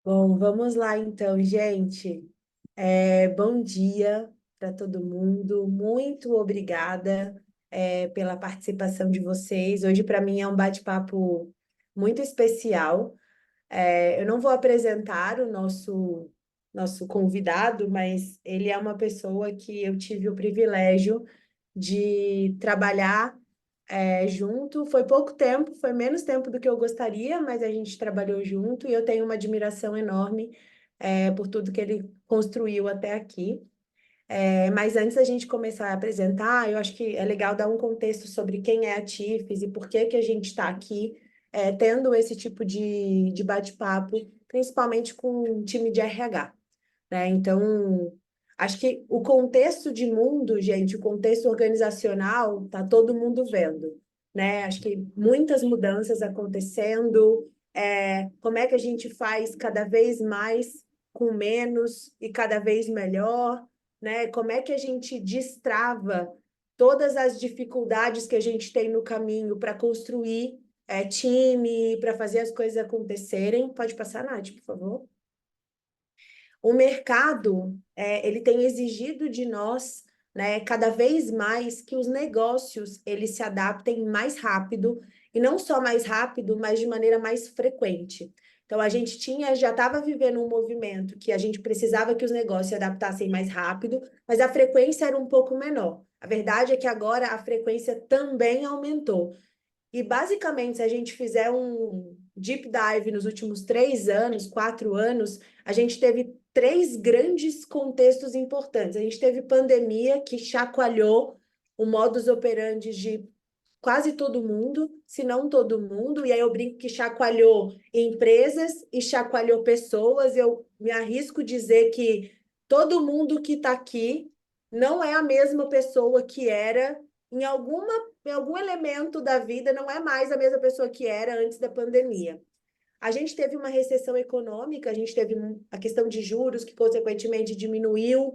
Bom, vamos lá então, gente. Bom dia para todo mundo. Muito obrigada, pela participação de vocês. Hoje, para mim, é um bate-papo muito especial. Eu não vou apresentar o nosso convidado, mas ele é uma pessoa que eu tive o privilégio de trabalhar junto. Foi pouco tempo, foi menos tempo do que eu gostaria, mas a gente trabalhou junto e eu tenho uma admiração enorme por tudo que ele construiu até aqui. Mas antes da gente começar a apresentar, eu acho que é legal dar um contexto sobre quem é a TIFES e por que que a gente está aqui tendo esse tipo de bate-papo, principalmente com um time de RH, né? Então, acho que o contexto de mundo, gente, o contexto organizacional, tá todo mundo vendo, né? Acho que muitas mudanças acontecendo, como é que a gente faz cada vez mais com menos e cada vez melhor, né? Como é que a gente destrava todas as dificuldades que a gente tem no caminho para construir time, para fazer as coisas acontecerem. Pode passar, Nath, por favor. O mercado, ele tem exigido de nós, né, cada vez mais que os negócios eles se adaptem mais rápido, e não só mais rápido, mas de maneira mais frequente. Então, a gente já estava vivendo um movimento que a gente precisava que os negócios se adaptassem mais rápido, mas a frequência era um pouco menor. A verdade é que agora a frequência também aumentou. E basicamente, se a gente fizer um deep dive nos últimos 3 anos, 4 anos, a gente teve três grandes contextos importantes. A gente teve pandemia, que chacoalhou o modus operandi de quase todo mundo, se não todo mundo, e aí eu brinco que chacoalhou empresas e chacoalhou pessoas. Eu me arrisco dizer que todo mundo que está aqui não é a mesma pessoa que era em algum elemento da vida, não é mais a mesma pessoa que era antes da pandemia. A gente teve uma recessão econômica, a gente teve a questão de juros, que consequentemente diminuiu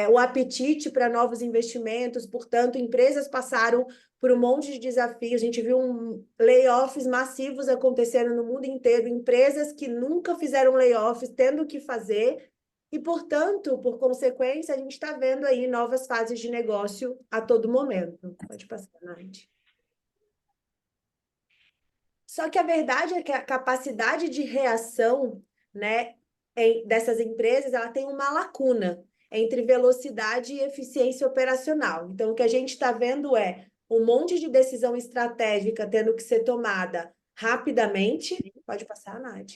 o apetite para novos investimentos, portanto, empresas passaram por um monte de desafios. A gente viu layoffs massivos acontecendo no mundo inteiro, empresas que nunca fizeram layoffs tendo que fazer, e, portanto, por consequência, a gente está vendo aí novas fases de negócio a todo momento. Pode passar, Nath. Só que a verdade é que a capacidade de reação, né, dessas empresas, ela tem uma lacuna entre velocidade e eficiência operacional. Então, o que a gente está vendo é um monte de decisão estratégica tendo que ser tomada rapidamente. Pode passar, Nath.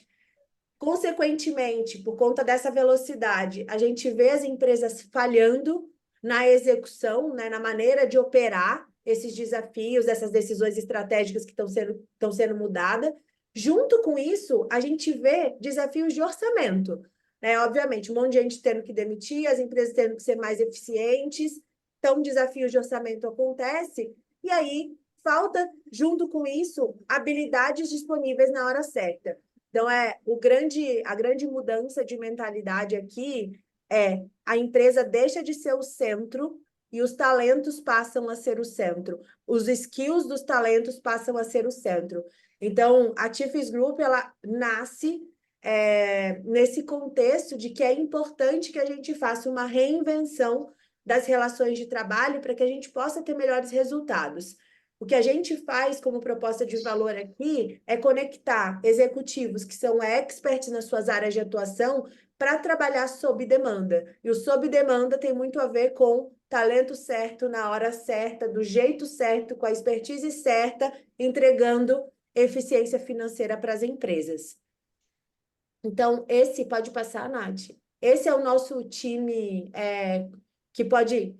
Consequentemente, por conta dessa velocidade, a gente vê as empresas falhando na execução, né, na maneira de operar esses desafios, essas decisões estratégicas que estão sendo mudadas. Junto com isso, a gente vê desafios de orçamento, né? Obviamente, um monte de gente tendo que demitir, as empresas tendo que ser mais eficientes, então desafios de orçamento acontecem, e aí falta, junto com isso, habilidades disponíveis na hora certa. Então, a grande mudança de mentalidade aqui é a empresa deixa de ser o centro e os talentos passam a ser o centro. Os skills dos talentos passam a ser o centro. Então, a Tifes Group, ela nasce nesse contexto de que é importante que a gente faça uma reinvenção das relações de trabalho para que a gente possa ter melhores resultados. O que a gente faz como proposta de valor aqui é conectar executivos que são experts nas suas áreas de atuação para trabalhar sob demanda. E o sob demanda tem muito a ver com talento certo, na hora certa, do jeito certo, com a expertise certa, entregando eficiência financeira para as empresas. Então, esse pode passar, Nath. Esse é o nosso time que pode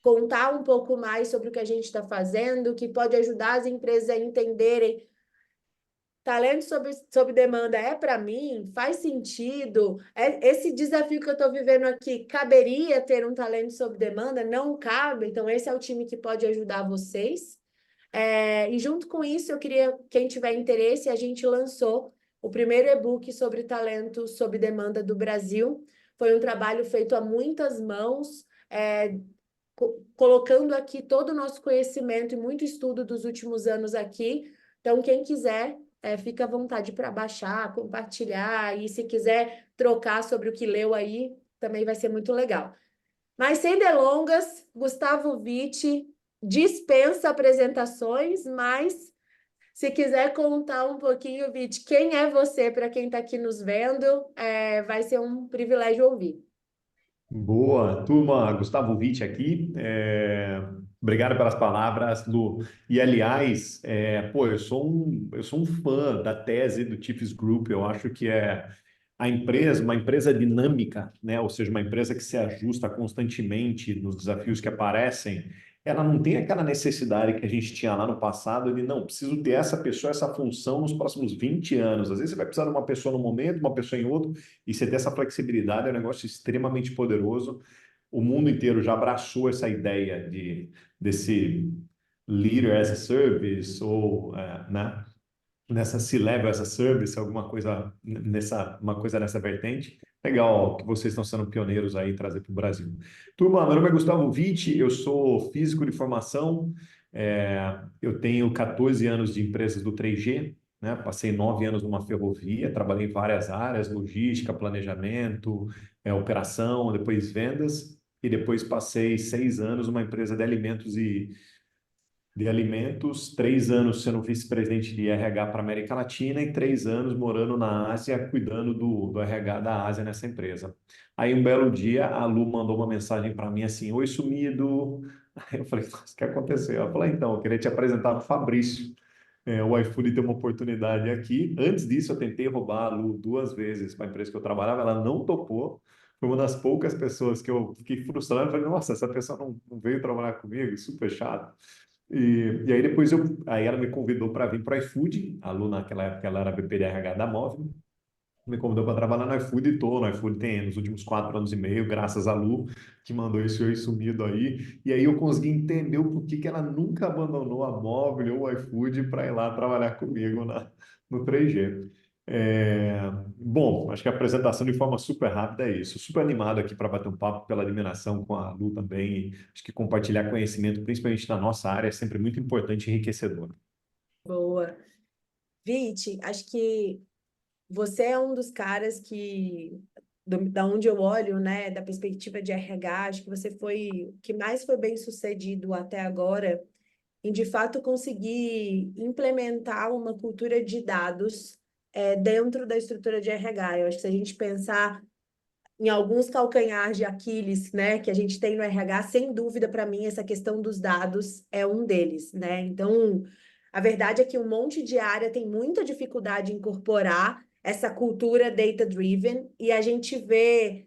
contar um pouco mais sobre o que a gente está fazendo, que pode ajudar as empresas a entenderem talento sob demanda é para mim, faz sentido. Esse desafio que eu estou vivendo aqui, caberia ter um talento sob demanda? Não cabe. Então, esse é o time que pode ajudar vocês. E junto com isso, eu queria, quem tiver interesse, a gente lançou o primeiro e-book sobre talento sob demanda do Brasil. Foi um trabalho feito a muitas mãos, colocando aqui todo o nosso conhecimento e muito estudo dos últimos anos aqui. Então, quem quiser, fica à vontade para baixar, compartilhar, e se quiser trocar sobre o que leu aí, também vai ser muito legal. Mas sem delongas, Gustavo Vitti dispensa apresentações, mas se quiser contar um pouquinho, Vitti, quem é você para quem está aqui nos vendo, vai ser um privilégio ouvir. Boa, turma, Gustavo Vitti aqui. Obrigado pelas palavras, Lu. E, aliás, eu sou um fã da tese do Chiefs Group. Eu acho que é uma empresa dinâmica, né? Ou seja, uma empresa que se ajusta constantemente nos desafios que aparecem. Ela não tem aquela necessidade que a gente tinha lá no passado de, não, preciso ter essa pessoa, essa função nos próximos 20 anos. Às vezes você vai precisar de uma pessoa no momento, uma pessoa em outro, e você ter essa flexibilidade é um negócio extremamente poderoso. O mundo inteiro já abraçou essa ideia desse leader as a service, ou, né, nessa C-Level as a Service, uma coisa nessa vertente. Legal que vocês estão sendo pioneiros aí em trazer para o Brasil. Turma, meu nome é Gustavo Vitti, eu sou físico de formação, eu tenho 14 anos de empresas do 3G, né? Passei 9 anos numa ferrovia, trabalhei em várias áreas, logística, planejamento, operação, depois vendas, e depois passei 6 anos numa empresa de alimentos, 3 anos sendo vice-presidente de RH para a América Latina e 3 anos morando na Ásia, cuidando do RH da Ásia nessa empresa. Aí, um belo dia, a Lu mandou uma mensagem para mim assim: Oi, sumido. Aí eu falei: Nossa, o que aconteceu? Ela falou: Então, eu queria te apresentar o Fabrício. O iFood tem uma oportunidade aqui. Antes disso, eu tentei roubar a Lu 2 vezes para a empresa que eu trabalhava, ela não topou. Foi uma das poucas pessoas que eu fiquei frustrado. Eu falei: Nossa, essa pessoa não veio trabalhar comigo, super chato. E aí depois aí ela me convidou para vir para o iFood. A Lu, naquela época, ela era VP de RH da Móvel, me convidou para trabalhar no iFood e estou no iFood tem nos últimos 4 anos e meio, graças a Lu, que mandou esse oi sumido aí. E aí eu consegui entender o porquê que ela nunca abandonou a Móvel ou o iFood para ir lá trabalhar comigo no 3G. Bom, acho que a apresentação de forma super rápida é isso. Super animado aqui para bater um papo pela admiração com a Lu também. Acho que compartilhar conhecimento, principalmente na nossa área, é sempre muito importante e enriquecedor. Boa. Vite, acho que você é um dos caras da onde eu olho, né, da perspectiva de RH, acho que você foi o que mais foi bem sucedido até agora em de fato conseguir implementar uma cultura de dados dentro da estrutura de RH. Eu acho que se a gente pensar em alguns calcanhares de Aquiles, né, que a gente tem no RH, sem dúvida, para mim, essa questão dos dados é um deles, né? Então, a verdade é que um monte de área tem muita dificuldade em incorporar essa cultura data-driven e a gente vê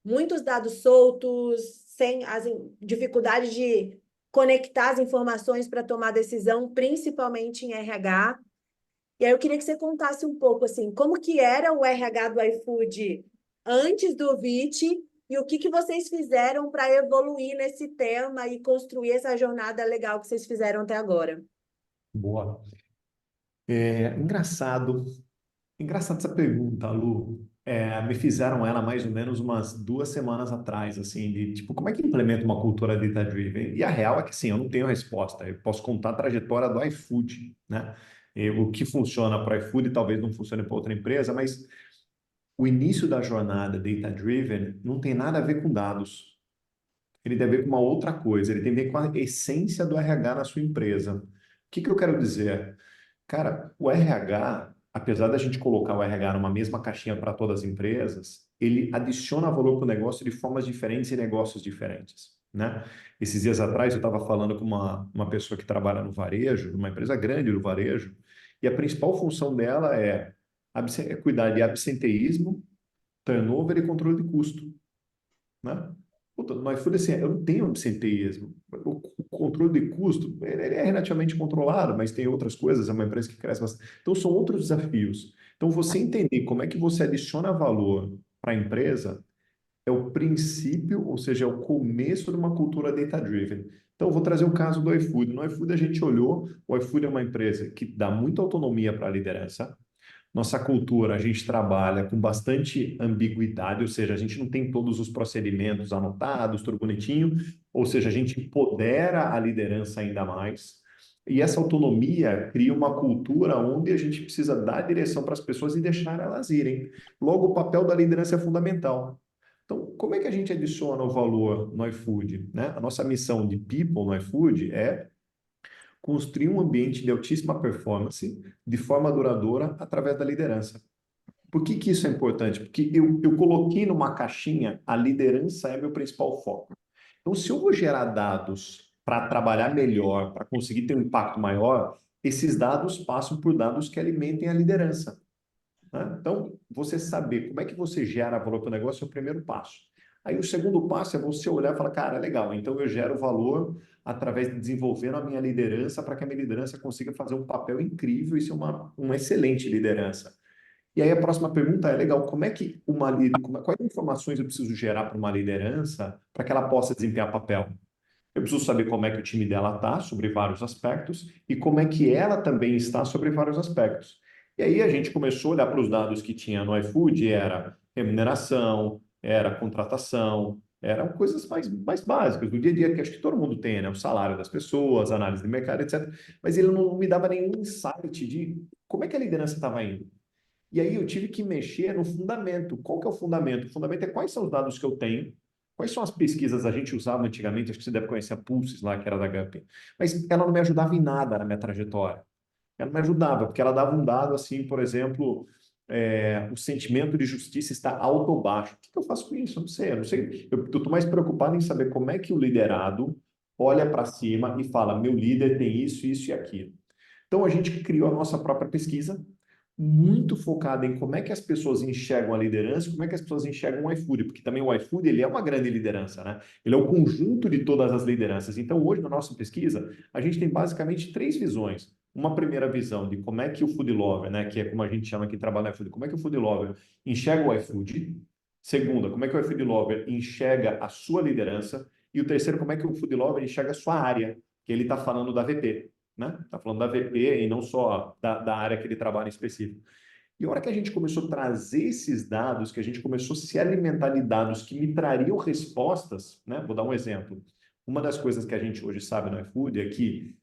muitos dados soltos, sem as dificuldades de conectar as informações para tomar decisão, principalmente em RH. E aí eu queria que você contasse um pouco assim, como que era o RH do iFood antes do VIT e o que vocês fizeram para evoluir nesse tema e construir essa jornada legal que vocês fizeram até agora. Boa. Engraçado. Engraçado essa pergunta, Lu. Me fizeram ela mais ou menos umas 2 semanas atrás, assim, de tipo, como é que implementa uma cultura data-driven? E a real é que, sim, eu não tenho resposta. Eu posso contar a trajetória do iFood, né? O que funciona para o iFood talvez não funcione para outra empresa, mas o início da jornada data-driven não tem nada a ver com dados. Ele tem a ver com uma outra coisa. Ele tem a ver com a essência do RH na sua empresa. O que eu quero dizer? Cara, o RH, apesar da gente colocar o RH numa mesma caixinha para todas as empresas, ele adiciona valor para o negócio de formas diferentes e negócios diferentes, né? Esses dias atrás eu estava falando com uma pessoa que trabalha no varejo, numa empresa grande do varejo, e a principal função dela é cuidar de absenteísmo, turnover e controle de custo, né? Puta, no iFood, assim, eu não tenho absenteísmo. O controle de custo, ele é relativamente controlado, mas tem outras coisas, é uma empresa que cresce bastante. Então, são outros desafios. Então, você entender como é que você adiciona valor para a empresa é o princípio, ou seja, é o começo de uma cultura data-driven. Então, eu vou trazer o caso do iFood. No iFood, a gente olhou, o iFood é uma empresa que dá muita autonomia para a liderança. Nossa cultura, a gente trabalha com bastante ambiguidade, ou seja, a gente não tem todos os procedimentos anotados, tudo bonitinho, ou seja, a gente empodera a liderança ainda mais. E essa autonomia cria uma cultura onde a gente precisa dar direção para as pessoas e deixar elas irem. Logo, o papel da liderança é fundamental. Então, como é que a gente adiciona o valor no iFood, né? A nossa missão de people no iFood é construir um ambiente de altíssima performance de forma duradoura através da liderança. Por que que isso é importante? Porque eu coloquei numa caixinha a liderança é meu principal foco. Então, se eu vou gerar dados para trabalhar melhor, para conseguir ter um impacto maior, esses dados passam por dados que alimentem a liderança, né? Então, você saber como é que você gera valor para o negócio é o primeiro passo. Aí o segundo passo é você olhar e falar, cara, legal, então eu gero valor através de desenvolvendo a minha liderança para que a minha liderança consiga fazer um papel incrível e ser uma excelente liderança. E aí a próxima pergunta é, legal, como é que quais informações eu preciso gerar para uma liderança para que ela possa desempenhar papel? Eu preciso saber como é que o time dela está sobre vários aspectos e como é que ela também está sobre vários aspectos. E aí a gente começou a olhar para os dados que tinha no iFood, era remuneração, era contratação, eram coisas mais básicas do dia a dia que acho que todo mundo tem, né? O salário das pessoas, análise de mercado, etc. Mas ele não me dava nenhum insight de como é que a liderança estava indo. E aí eu tive que mexer no fundamento. Qual que é o fundamento? O fundamento é quais são os dados que eu tenho, quais são as pesquisas a gente usava antigamente, acho que você deve conhecer a Pulses lá, que era da Gupin, mas ela não me ajudava em nada na minha trajetória. Ela não me ajudava, porque ela dava um dado assim, por exemplo, o sentimento de justiça está alto ou baixo. O que que eu faço com isso? Eu não sei, eu não sei. Eu estou mais preocupado em saber como é que o liderado olha para cima e fala, meu líder tem isso, isso e aquilo. Então a gente criou a nossa própria pesquisa, muito focada em como é que as pessoas enxergam a liderança, como é que as pessoas enxergam o iFood, porque também o iFood ele é uma grande liderança, né? Ele é o conjunto de todas as lideranças. Então, hoje, na nossa pesquisa, a gente tem basicamente três visões. Uma primeira visão de como é que o food lover, né, que é como a gente chama aqui, trabalha no iFood, como é que o food lover enxerga o iFood. Segunda, como é que o iFood lover enxerga a sua liderança. E o terceiro, como é que o food lover enxerga a sua área, que ele está falando da VP, né? Está falando da VP e não só da área que ele trabalha em específico. E a hora que a gente começou a trazer esses dados, que a gente começou a se alimentar de dados que me trariam respostas, né? Vou dar um exemplo. Uma das coisas que a gente hoje sabe no iFood é que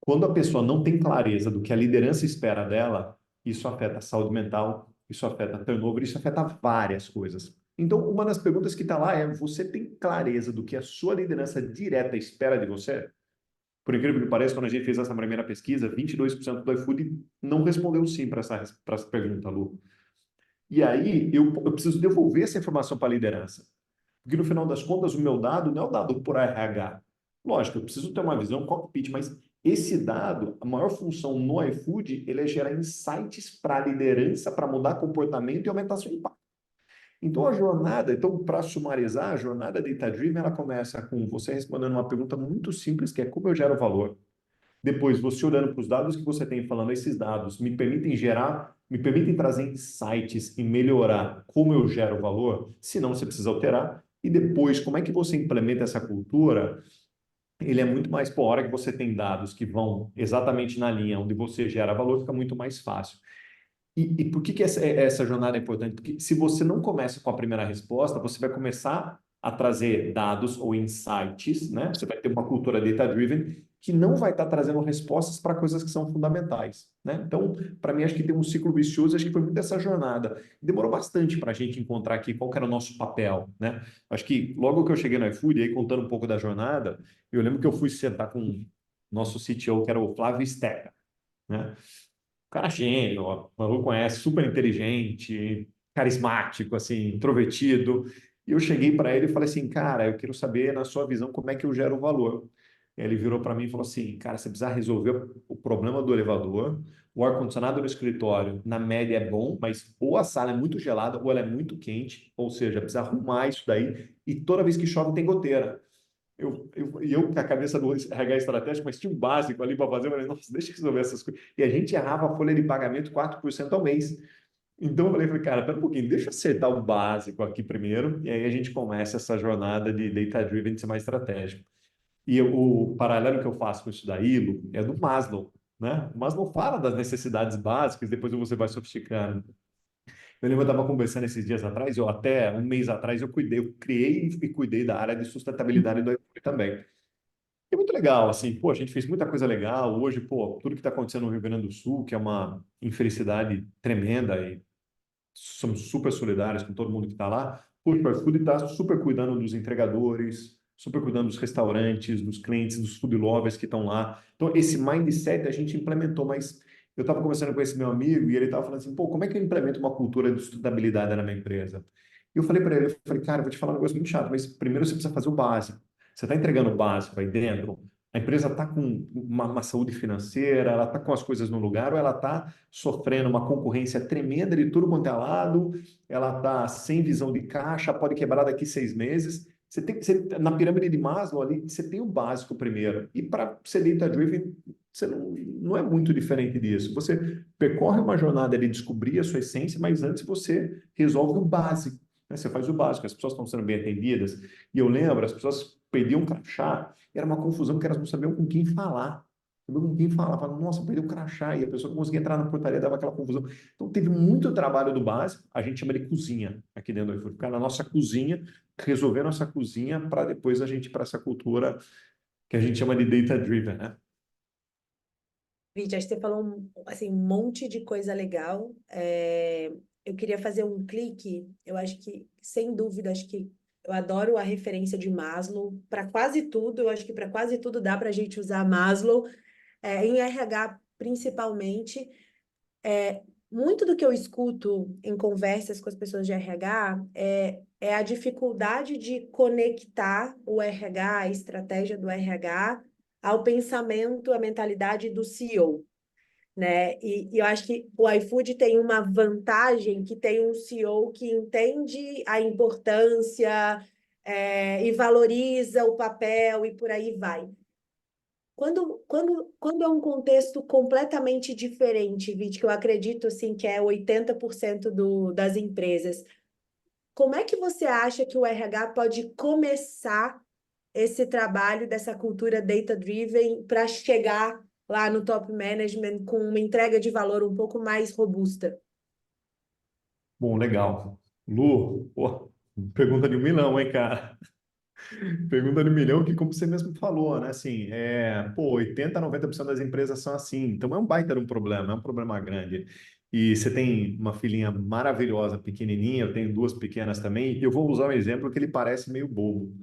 quando a pessoa não tem clareza do que a liderança espera dela, isso afeta a saúde mental, isso afeta turnover, isso afeta várias coisas. Então, uma das perguntas que está lá é: você tem clareza do que a sua liderança direta espera de você? Por incrível que pareça, quando a gente fez essa primeira pesquisa, 22% do iFood não respondeu sim para essa pergunta, Lu. E aí eu preciso devolver essa informação para a liderança. Porque no final das contas, o meu dado não é o dado por RH. Lógico, eu preciso ter uma visão cockpit, mas esse dado, a maior função no iFood, ele é gerar insights para a liderança, para mudar comportamento e aumentar seu impacto. Então, a jornada, então, para sumarizar, a jornada Data Driven, ela começa com você respondendo uma pergunta muito simples, que é como eu gero valor. Depois, você olhando para os dados que você tem, falando, esses dados me permitem gerar, me permitem trazer insights e melhorar como eu gero valor, se não, você precisa alterar. E depois, como é que você implementa essa cultura? Ele é muito mais, por hora que você tem dados que vão exatamente na linha onde você gera valor, fica muito mais fácil. E por que que essa jornada é importante? Porque se você não começa com a primeira resposta, você vai começar a trazer dados ou insights, né? Você vai ter uma cultura data-driven que não vai estar trazendo respostas para coisas que são fundamentais, né? Então, para mim, acho que tem um ciclo vicioso, acho que foi muito essa jornada. Demorou bastante para a gente encontrar aqui qual que era o nosso papel, né? Acho que logo que eu cheguei no iFood, aí contando um pouco da jornada, eu lembro que eu fui sentar com o nosso CTO, que era o Flávio Steca, né? Cara gênio, ó, o maluco conhece, super inteligente, carismático, assim, introvertido. E eu cheguei para ele e falei assim, cara, eu quero saber, na sua visão, como é que eu gero valor. Ele virou para mim e falou assim, cara, você precisa resolver o problema do elevador, o ar-condicionado do escritório, na média, é bom, mas ou a sala é muito gelada ou ela é muito quente, ou seja, precisa arrumar isso daí, e toda vez que chove tem goteira. E eu com a cabeça do RH estratégico, mas tinha um básico ali para fazer, eu falei, nossa, deixa eu resolver essas coisas. E a gente errava a folha de pagamento 4% ao mês. Então eu falei, cara, pera um pouquinho, deixa eu acertar o básico aqui primeiro, e aí a gente começa essa jornada de data-driven de ser mais estratégico. E o paralelo que eu faço com isso daí, Lu, é do Maslow, né? O Maslow fala das necessidades básicas, depois você vai sofisticando. Eu lembro que eu estava conversando esses dias atrás, eu até um mês atrás eu criei e cuidei da área de sustentabilidade do iFood também. É muito legal, assim, pô, a gente fez muita coisa legal. Hoje, pô, tudo que está acontecendo no Rio Grande do Sul, que é uma infelicidade tremenda, e somos super solidários com todo mundo que está lá. Puxa, o iFood está super cuidando dos entregadores, super cuidando dos restaurantes, dos clientes, dos food lovers que estão lá. Então, esse mindset a gente implementou, mas eu estava conversando com esse meu amigo e ele estava falando assim, pô, como é que eu implemento uma cultura de sustentabilidade na minha empresa? E eu falei para ele, eu falei, cara, eu vou te falar um negócio muito chato, mas primeiro você precisa fazer o básico. Você está entregando o básico aí dentro, a empresa está com uma saúde financeira, ela está com as coisas no lugar, ou ela está sofrendo uma concorrência tremenda de tudo quanto é lado, ela está sem visão de caixa, pode quebrar daqui 6 meses. Na pirâmide de Maslow ali, você tem o básico primeiro. E para ser data-driven, você não é muito diferente disso. Você percorre uma jornada de descobrir a sua essência, mas antes você resolve o básico. Né? Você faz o básico, as pessoas estão sendo bem atendidas. E eu lembro, as pessoas pediam crachá, era uma confusão, porque elas não sabiam com quem falar. Não sabiam com quem falar. Falavam, nossa, perdeu o crachá, e a pessoa não conseguia entrar na portaria, dava aquela confusão. Então, teve muito trabalho do básico, a gente chama de cozinha aqui dentro do iFood. Ficar na nossa cozinha, resolver nossa cozinha, para depois a gente ir para essa cultura que a gente chama de data-driven, né? Vítia, acho que você falou assim, um monte de coisa legal. Eu queria fazer um clique. Eu acho que, sem dúvida, acho que eu adoro a referência de Maslow para quase tudo. Eu acho que para quase tudo dá para a gente usar Maslow, em RH principalmente. Muito do que eu escuto em conversas com as pessoas de RH é a dificuldade de conectar o RH, a estratégia do RH, ao pensamento, à mentalidade do CEO, né? E eu acho que o iFood tem uma vantagem que tem um CEO que entende a importância, e valoriza o papel e por aí vai. Quando é um contexto completamente diferente, Vit, que eu acredito assim, que é 80% das empresas, como é que você acha que o RH pode começar esse trabalho dessa cultura data-driven para chegar lá no top management com uma entrega de valor um pouco mais robusta? Bom, legal. Lu, pô, pergunta de 1 milhão, hein, cara? Pergunta de 1 milhão que, como você mesmo falou, né? Assim, pô, 80, 90% das empresas são assim. Então é um baita de um problema, é um problema grande. E você tem uma filhinha maravilhosa, pequenininha, eu tenho duas pequenas também. E eu vou usar um exemplo que ele parece meio bobo,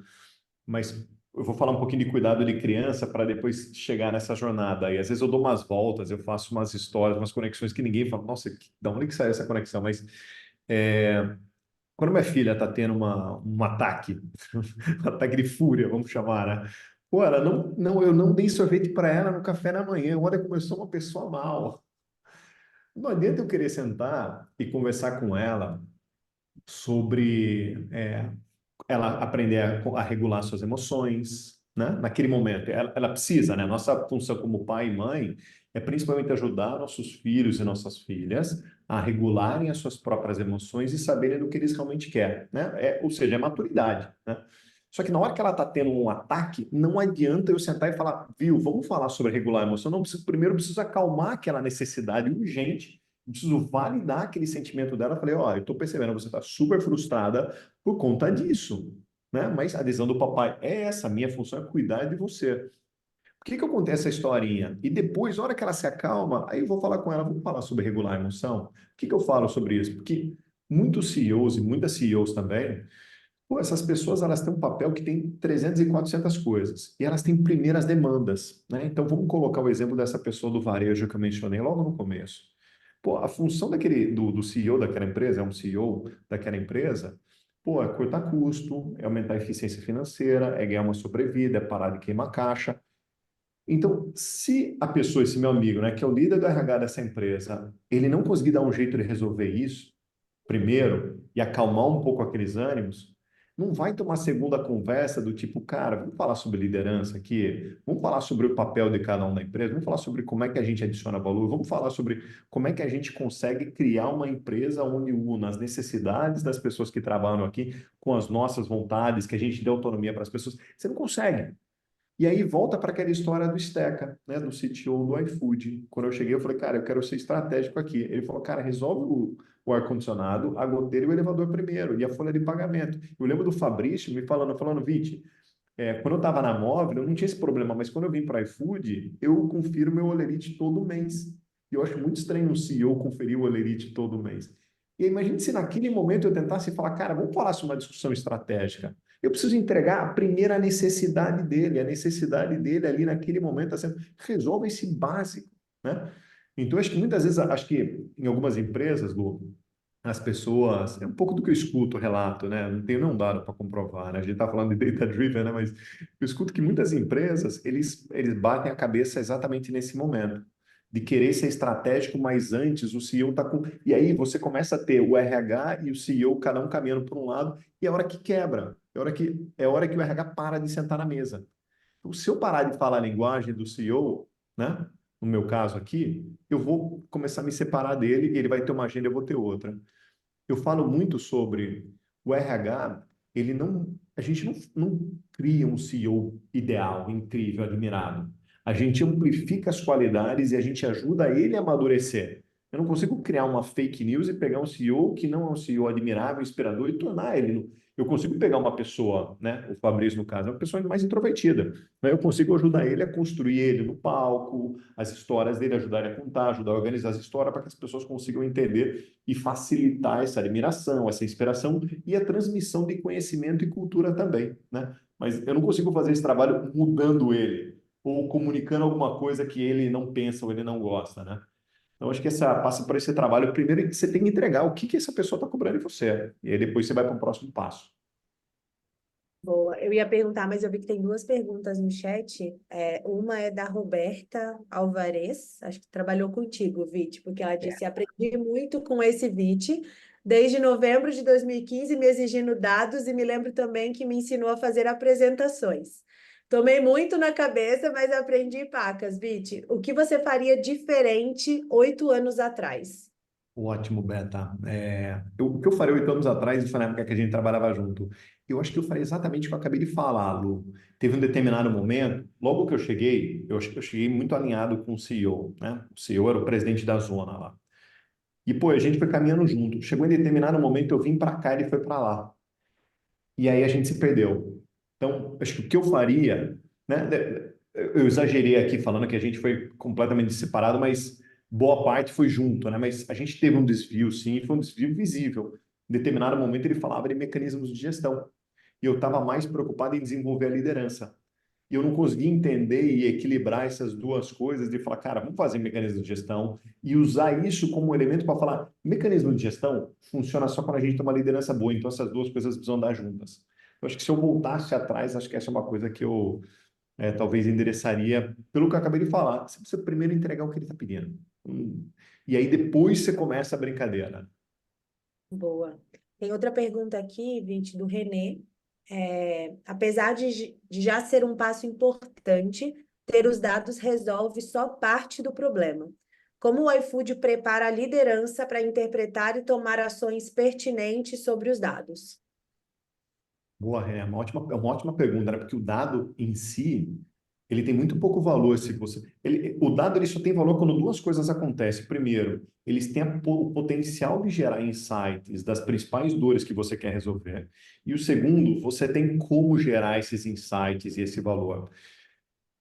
mas eu vou falar um pouquinho de cuidado de criança para depois chegar nessa jornada. E às vezes eu dou umas voltas, eu faço umas histórias, umas conexões que ninguém fala, nossa, da onde que saiu essa conexão? Mas é, quando minha filha está tendo um ataque, um ataque de fúria, vamos chamar, né? Pô, ela eu não dei sorvete para ela no café da manhã. Olha, começou uma pessoa mal. Não adianta eu querer sentar e conversar com ela sobre ela aprender a regular suas emoções, né? Naquele momento. Ela precisa, né? Nossa função como pai e mãe é principalmente ajudar nossos filhos e nossas filhas a regularem as suas próprias emoções e saberem do que eles realmente querem, né? Ou seja, é maturidade, né? Só que na hora que ela está tendo um ataque, não adianta eu sentar e falar, viu, vamos falar sobre regular a emoção. Não, primeiro eu preciso acalmar aquela necessidade urgente, eu preciso validar aquele sentimento dela. Eu falei, ó, eu estou percebendo, você está super frustrada por conta disso, né? Mas a decisão do papai é essa, minha função é cuidar de você. Por que que acontece essa historinha? E depois, na hora que ela se acalma, aí eu vou falar com ela, vamos falar sobre regular a emoção. Por que que eu falo sobre isso? Porque muitos CEOs e muitas CEOs também, pô, essas pessoas elas têm um papel que tem 300 e 400 coisas, e elas têm primeiras demandas, né? Então vamos colocar o exemplo dessa pessoa do varejo que eu mencionei logo no começo. Pô, a função do CEO daquela empresa, é um CEO daquela empresa, pô, é cortar custo, é aumentar a eficiência financeira, é ganhar uma sobrevida, é parar de queimar caixa. Então, se a pessoa, esse meu amigo, né, que é o líder do RH dessa empresa, ele não conseguir dar um jeito de resolver isso, primeiro, e acalmar um pouco aqueles ânimos, não vai ter uma segunda conversa do tipo, cara, vamos falar sobre liderança aqui, vamos falar sobre o papel de cada um da empresa, vamos falar sobre como é que a gente adiciona valor, vamos falar sobre como é que a gente consegue criar uma empresa onde una as necessidades das pessoas que trabalham aqui com as nossas vontades, que a gente dê autonomia para as pessoas. Você não consegue. E aí volta para aquela história do Steca, né, do CTO do iFood. Quando eu cheguei, eu falei, cara, eu quero ser estratégico aqui. Ele falou, cara, resolve o ar-condicionado, a goteira e o elevador primeiro, e a folha de pagamento. Eu lembro do Fabrício me falando, Vite, Quando eu estava na Móvel, eu não tinha esse problema, mas quando eu vim para o iFood, eu confiro meu Olerite todo mês. E eu acho muito estranho um CEO conferir o Olerite todo mês. E aí, imagine se naquele momento eu tentasse falar, cara, vamos falar sobre uma discussão estratégica. Eu preciso entregar a primeira necessidade dele, a necessidade dele ali naquele momento, assim, resolve esse básico, né? Então, acho que muitas vezes, acho que em algumas empresas, Lu, as pessoas, é um pouco do que eu escuto, relato, né? Não tenho nenhum dado para comprovar, né? A gente está falando de data-driven, né? Mas eu escuto que muitas empresas, eles batem a cabeça exatamente nesse momento, de querer ser estratégico, mas antes o CEO está com... E aí você começa a ter o RH e o CEO, cada um caminhando por um lado, e é a hora que quebra, é a hora que o RH para de sentar na mesa. Então, se eu parar de falar a linguagem do CEO, né? No meu caso aqui, eu vou começar a me separar dele, ele vai ter uma agenda, eu vou ter outra. Eu falo muito sobre o RH, a gente não cria um CEO ideal, incrível, admirado. A gente amplifica as qualidades e a gente ajuda ele a amadurecer. Eu não consigo criar uma fake news e pegar um CEO que não é um CEO admirável, inspirador e tornar ele. Eu consigo pegar uma pessoa, né? O Fabrício, no caso, é uma pessoa mais introvertida, né? Eu consigo ajudar ele a construir ele no palco, as histórias dele, ajudar ele a contar, ajudar a organizar as histórias para que as pessoas consigam entender e facilitar essa admiração, essa inspiração e a transmissão de conhecimento e cultura também, né? Mas eu não consigo fazer esse trabalho mudando ele ou comunicando alguma coisa que ele não pensa ou ele não gosta, né? Então, acho que passa por esse trabalho. Primeiro, você tem que entregar o que essa pessoa está cobrando de você. E aí depois você vai para o próximo passo. Boa. Eu ia perguntar, mas eu vi que tem duas perguntas no chat. Uma é da Roberta Alvarez, acho que trabalhou contigo, Viti, porque ela disse: aprendi muito com esse Viti, desde novembro de 2015, me exigindo dados e me lembro também que me ensinou a fazer apresentações. Tomei muito na cabeça, mas aprendi pacas, Viti. O que você faria diferente 8 anos atrás? Ótimo, Beta. O que eu falei 8 anos atrás, foi na época que a gente trabalhava junto. Eu acho que eu falei exatamente o que eu acabei de falar, Lu. Teve um determinado momento, logo que eu cheguei, eu acho que eu cheguei muito alinhado com o CEO, né? O CEO era o presidente da zona lá. E, pô, a gente foi caminhando junto. Chegou em determinado momento, eu vim para cá, ele foi para lá. E aí a gente se perdeu. Então, acho que o que eu faria, né? Eu exagerei aqui falando que a gente foi completamente separado, mas boa parte foi junto, né? Mas a gente teve um desvio, sim, e foi um desvio visível. Em determinado momento ele falava de mecanismos de gestão. E eu estava mais preocupado em desenvolver a liderança. E eu não conseguia entender e equilibrar essas duas coisas de falar, cara, vamos fazer mecanismo de gestão e usar isso como elemento para falar, mecanismo de gestão funciona só quando a gente tem uma liderança boa, então essas duas coisas precisam andar juntas. Eu acho que se eu voltasse atrás, acho que essa é uma coisa que eu talvez endereçaria, pelo que eu acabei de falar, você precisa primeiro entregar o que ele está pedindo. E aí depois você começa a brincadeira. Boa. Tem outra pergunta aqui, Vinte, do Renê. Apesar de já ser um passo importante, ter os dados resolve só parte do problema. Como o iFood prepara a liderança para interpretar e tomar ações pertinentes sobre os dados? Boa, é uma ótima pergunta, né? Porque o dado em si, ele tem muito pouco valor se você. O dado ele só tem valor quando duas coisas acontecem. Primeiro, eles têm o potencial de gerar insights das principais dores que você quer resolver. E o segundo, você tem como gerar esses insights e esse valor.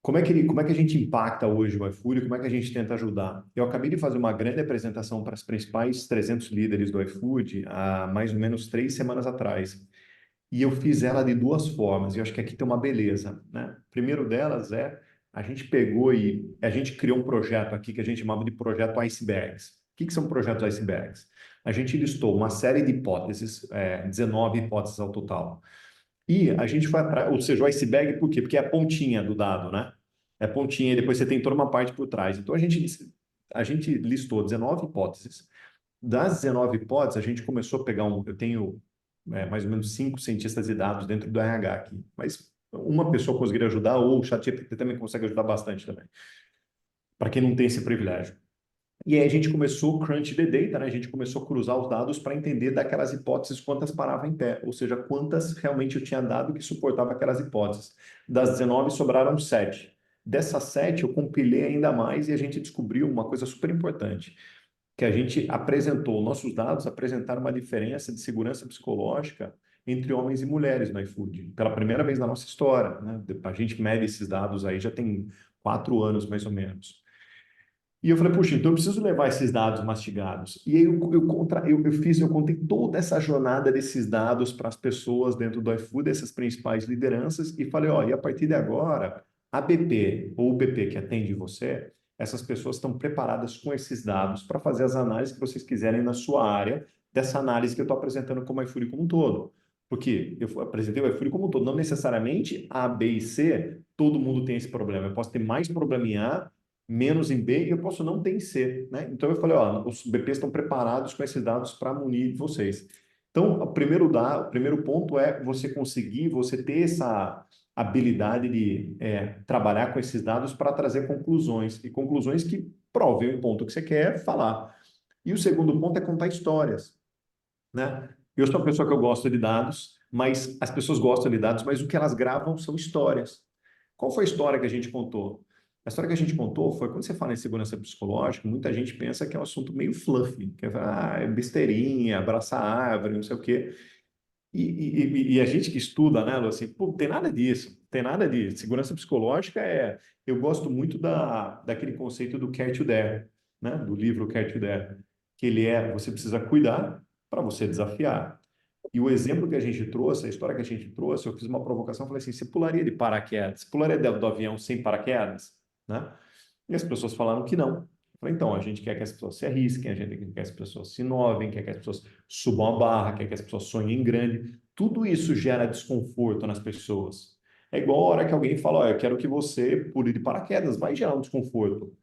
Como é que a gente impacta hoje o iFood? Como é que a gente tenta ajudar? Eu acabei de fazer uma grande apresentação para os principais 300 líderes do iFood há mais ou menos 3 semanas atrás. E eu fiz ela de duas formas, e eu acho que aqui tem uma beleza, né? Primeiro delas a gente pegou e a gente criou um projeto aqui que a gente chamava de projeto Icebergs. O que são projetos icebergs? A gente listou uma série de hipóteses, 19 hipóteses ao total. E a gente foi atrás, ou seja, o iceberg, por quê? Porque é a pontinha do dado, né? É a pontinha e depois você tem toda uma parte por trás. Então a gente listou 19 hipóteses. Das 19 hipóteses, a gente começou a pegar eu tenho mais ou menos 5 cientistas de dados dentro do RH aqui, mas uma pessoa conseguiria ajudar, ou o ChatGPT também consegue ajudar bastante também, para quem não tem esse privilégio. E aí a gente começou o crunch the data, né? A gente começou a cruzar os dados para entender daquelas hipóteses quantas paravam em pé, ou seja, quantas realmente eu tinha dado que suportava aquelas hipóteses. Das 19 sobraram 7. Dessas 7 eu compilei ainda mais e a gente descobriu uma coisa super importante, que a gente apresentou, nossos dados apresentaram uma diferença de segurança psicológica entre homens e mulheres no iFood, pela primeira vez na nossa história, né? A gente mede esses dados aí já tem 4 anos, mais ou menos. E eu falei, puxa, então eu preciso levar esses dados mastigados. E aí eu contei toda essa jornada desses dados para as pessoas dentro do iFood, essas principais lideranças, e falei, ó, e a partir de agora, a BP ou o BP que atende você, essas pessoas estão preparadas com esses dados para fazer as análises que vocês quiserem na sua área, dessa análise que eu estou apresentando como iFood como um todo. Porque eu apresentei o iFood como um todo, não necessariamente A, B e C, todo mundo tem esse problema. Eu posso ter mais problema em A, menos em B e eu posso não ter em C, né? Então eu falei, ó, os BPs estão preparados com esses dados para munir vocês. Então, o primeiro ponto é você ter essa habilidade de trabalhar com esses dados para trazer conclusões, e conclusões que provem o ponto que você quer falar. E o segundo ponto é contar histórias, né? Eu sou uma pessoa que eu gosto de dados, mas as pessoas gostam de dados, mas o que elas gravam são histórias. Qual foi a história que a gente contou? A história que a gente contou foi, quando você fala em segurança psicológica, muita gente pensa que é um assunto meio fluffy, que é besteirinha, abraçar árvore, não sei o quê. E a gente que estuda, né, Lu, assim, pô, não tem nada disso, não tem nada disso. Segurança psicológica eu gosto muito daquele conceito do Care to Dare, né, do livro Care to Dare, que você precisa cuidar para você desafiar. E o exemplo que a gente trouxe, a história que a gente trouxe, eu fiz uma provocação, falei assim, você pularia de paraquedas? Você pularia do avião sem paraquedas? Né? E as pessoas falaram que não. Eu falei, então, a gente quer que as pessoas se arrisquem, a gente quer que as pessoas se inovem, quer que as pessoas subam a barra, quer que as pessoas sonhem em grande. Tudo isso gera desconforto nas pessoas. É igual a hora que alguém fala, ó, eu quero que você pule de paraquedas, vai gerar um desconforto.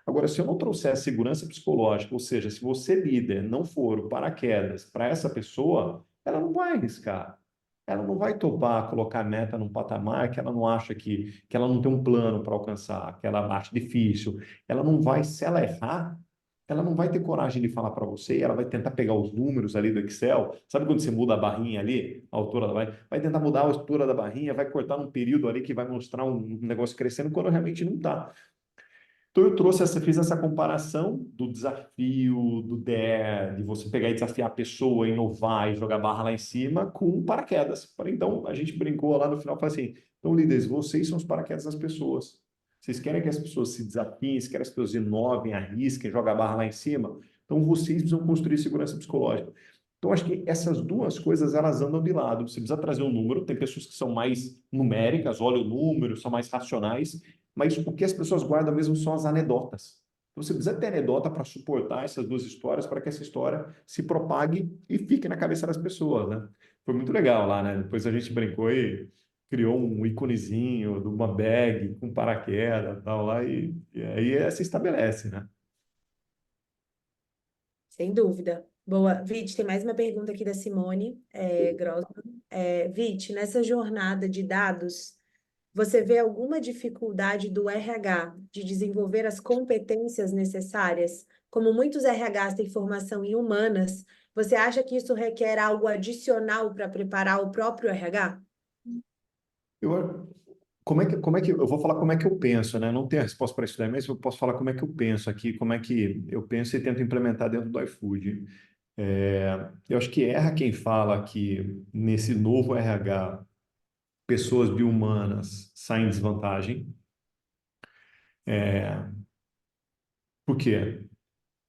Agora, se eu não trouxer a segurança psicológica, ou seja, se você, líder, não for o paraquedas para essa pessoa, ela não vai arriscar. Ela não vai topar colocar a meta num patamar que ela não acha que ela não tem um plano para alcançar, que ela acha difícil. Ela não vai, se ela errar, ela não vai ter coragem de falar para você, ela vai tentar pegar os números ali do Excel. Sabe quando você muda a barrinha ali, a altura da barrinha? Vai tentar mudar a altura da barrinha, vai cortar num período ali que vai mostrar um negócio crescendo quando realmente não está. Então eu fiz essa comparação do desafio, do dare, de você pegar e desafiar a pessoa, inovar e jogar barra lá em cima com paraquedas. Então a gente brincou lá no final, falou assim, então líderes, vocês são os paraquedas das pessoas. Vocês querem que as pessoas se desafiem, vocês querem que as pessoas inovem, arrisquem, jogar barra lá em cima? Então vocês precisam construir segurança psicológica. Então acho que essas duas coisas, elas andam de lado. Você precisa trazer um número, tem pessoas que são mais numéricas, olham o número, são mais racionais, mas o que as pessoas guardam mesmo são as anedotas. Então, você precisa ter anedota para suportar essas duas histórias, para que essa história se propague e fique na cabeça das pessoas, né? Foi muito legal lá, né? Depois a gente brincou e criou um iconezinho de uma bag com paraquedas e tal lá, e aí se estabelece, né? Sem dúvida. Boa. Vit, tem mais uma pergunta aqui da Simone Grossman. Vit, nessa jornada de dados, você vê alguma dificuldade do RH de desenvolver as competências necessárias? Como muitos RHs têm formação em humanas, você acha que isso requer algo adicional para preparar o próprio RH? Eu, eu vou falar como é que eu penso, né? Não tenho a resposta para isso daí, mas eu posso falar como é que eu penso aqui, como é que eu penso e tento implementar dentro do iFood. Eu acho que erra quem fala que nesse novo RH pessoas biohumanas saem em desvantagem. Por quê?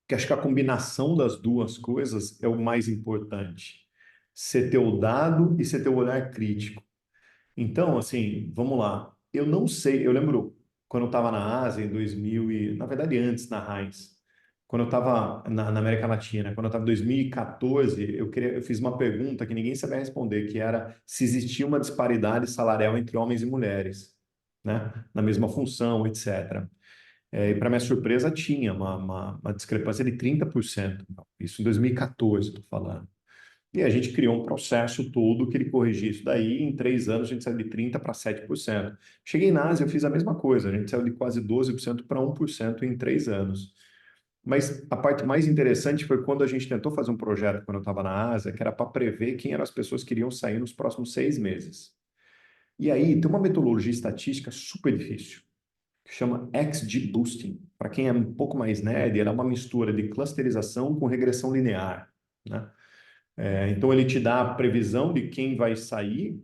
Porque acho que a combinação das duas coisas é o mais importante. Você ter o dado e você ter o olhar crítico. Então, assim, vamos lá. Eu não sei, eu lembro quando eu estava na Ásia em 2000 na verdade antes na Heinz, quando eu estava na América Latina, quando eu estava em 2014, eu fiz uma pergunta que ninguém sabia responder, que era se existia uma disparidade salarial entre homens e mulheres, né, na mesma função, etc. E para minha surpresa tinha uma discrepância de 30%. Isso em 2014, estou falando. E a gente criou um processo todo que ele corrigia isso daí. Em 3 anos, a gente saiu de 30% para 7%. Cheguei na Ásia, eu fiz a mesma coisa. A gente saiu de quase 12% para 1% em 3 anos. Mas a parte mais interessante foi quando a gente tentou fazer um projeto, quando eu estava na Ásia, que era para prever quem eram as pessoas que iriam sair nos próximos 6 meses. E aí tem uma metodologia estatística super difícil, que chama XGBoosting. Para quem é um pouco mais nerd, ela é uma mistura de clusterização com regressão linear, né? Então, ele te dá a previsão de quem vai sair.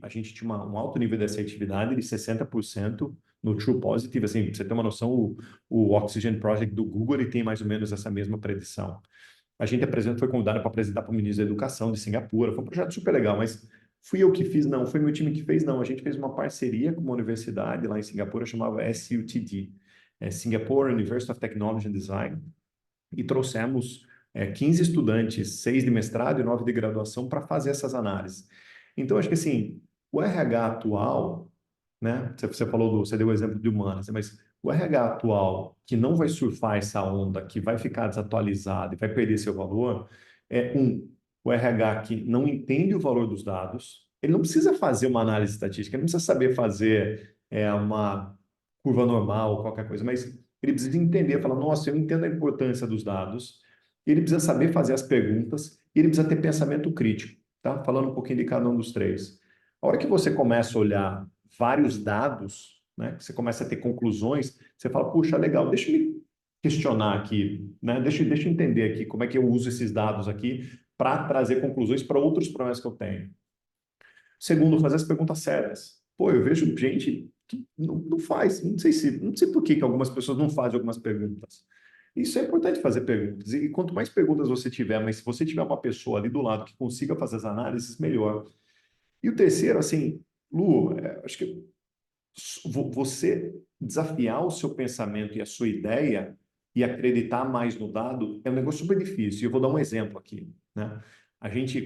A gente tinha um alto nível de assertividade de 60% no True Positive. Assim, pra você ter uma noção, o Oxygen Project do Google ele tem mais ou menos essa mesma predição. A gente foi convidado para apresentar para o ministro da Educação de Singapura. Foi um projeto super legal, mas fui eu que fiz? Não. Foi meu time que fez? Não. A gente fez uma parceria com uma universidade lá em Singapura, chamava SUTD, Singapore University of Technology and Design, e trouxemos 15 estudantes, 6 de mestrado e 9 de graduação, para fazer essas análises. Então, acho que assim, o RH atual, né? Você falou você deu o exemplo de humanas, mas o RH atual que não vai surfar essa onda, que vai ficar desatualizado e vai perder seu valor, o RH que não entende o valor dos dados, ele não precisa fazer uma análise estatística, ele não precisa saber fazer uma curva normal ou qualquer coisa, mas ele precisa entender, falar, nossa, eu entendo a importância dos dados, ele precisa saber fazer as perguntas e ele precisa ter pensamento crítico, tá? Falando um pouquinho de cada um dos três. A hora que você começa a olhar vários dados, né, que você começa a ter conclusões, você fala, puxa, legal, deixa eu me questionar aqui, né? Deixa eu entender aqui como é que eu uso esses dados aqui para trazer conclusões para outros problemas que eu tenho. Segundo, fazer as perguntas sérias. Pô, eu vejo gente que não faz, não sei por que algumas pessoas não fazem algumas perguntas. Isso é importante fazer perguntas. E quanto mais perguntas você tiver, mas se você tiver uma pessoa ali do lado que consiga fazer as análises, melhor. E o terceiro, assim, Lu, acho que você desafiar o seu pensamento e a sua ideia e acreditar mais no dado é um negócio super difícil. E eu vou dar um exemplo aqui, né?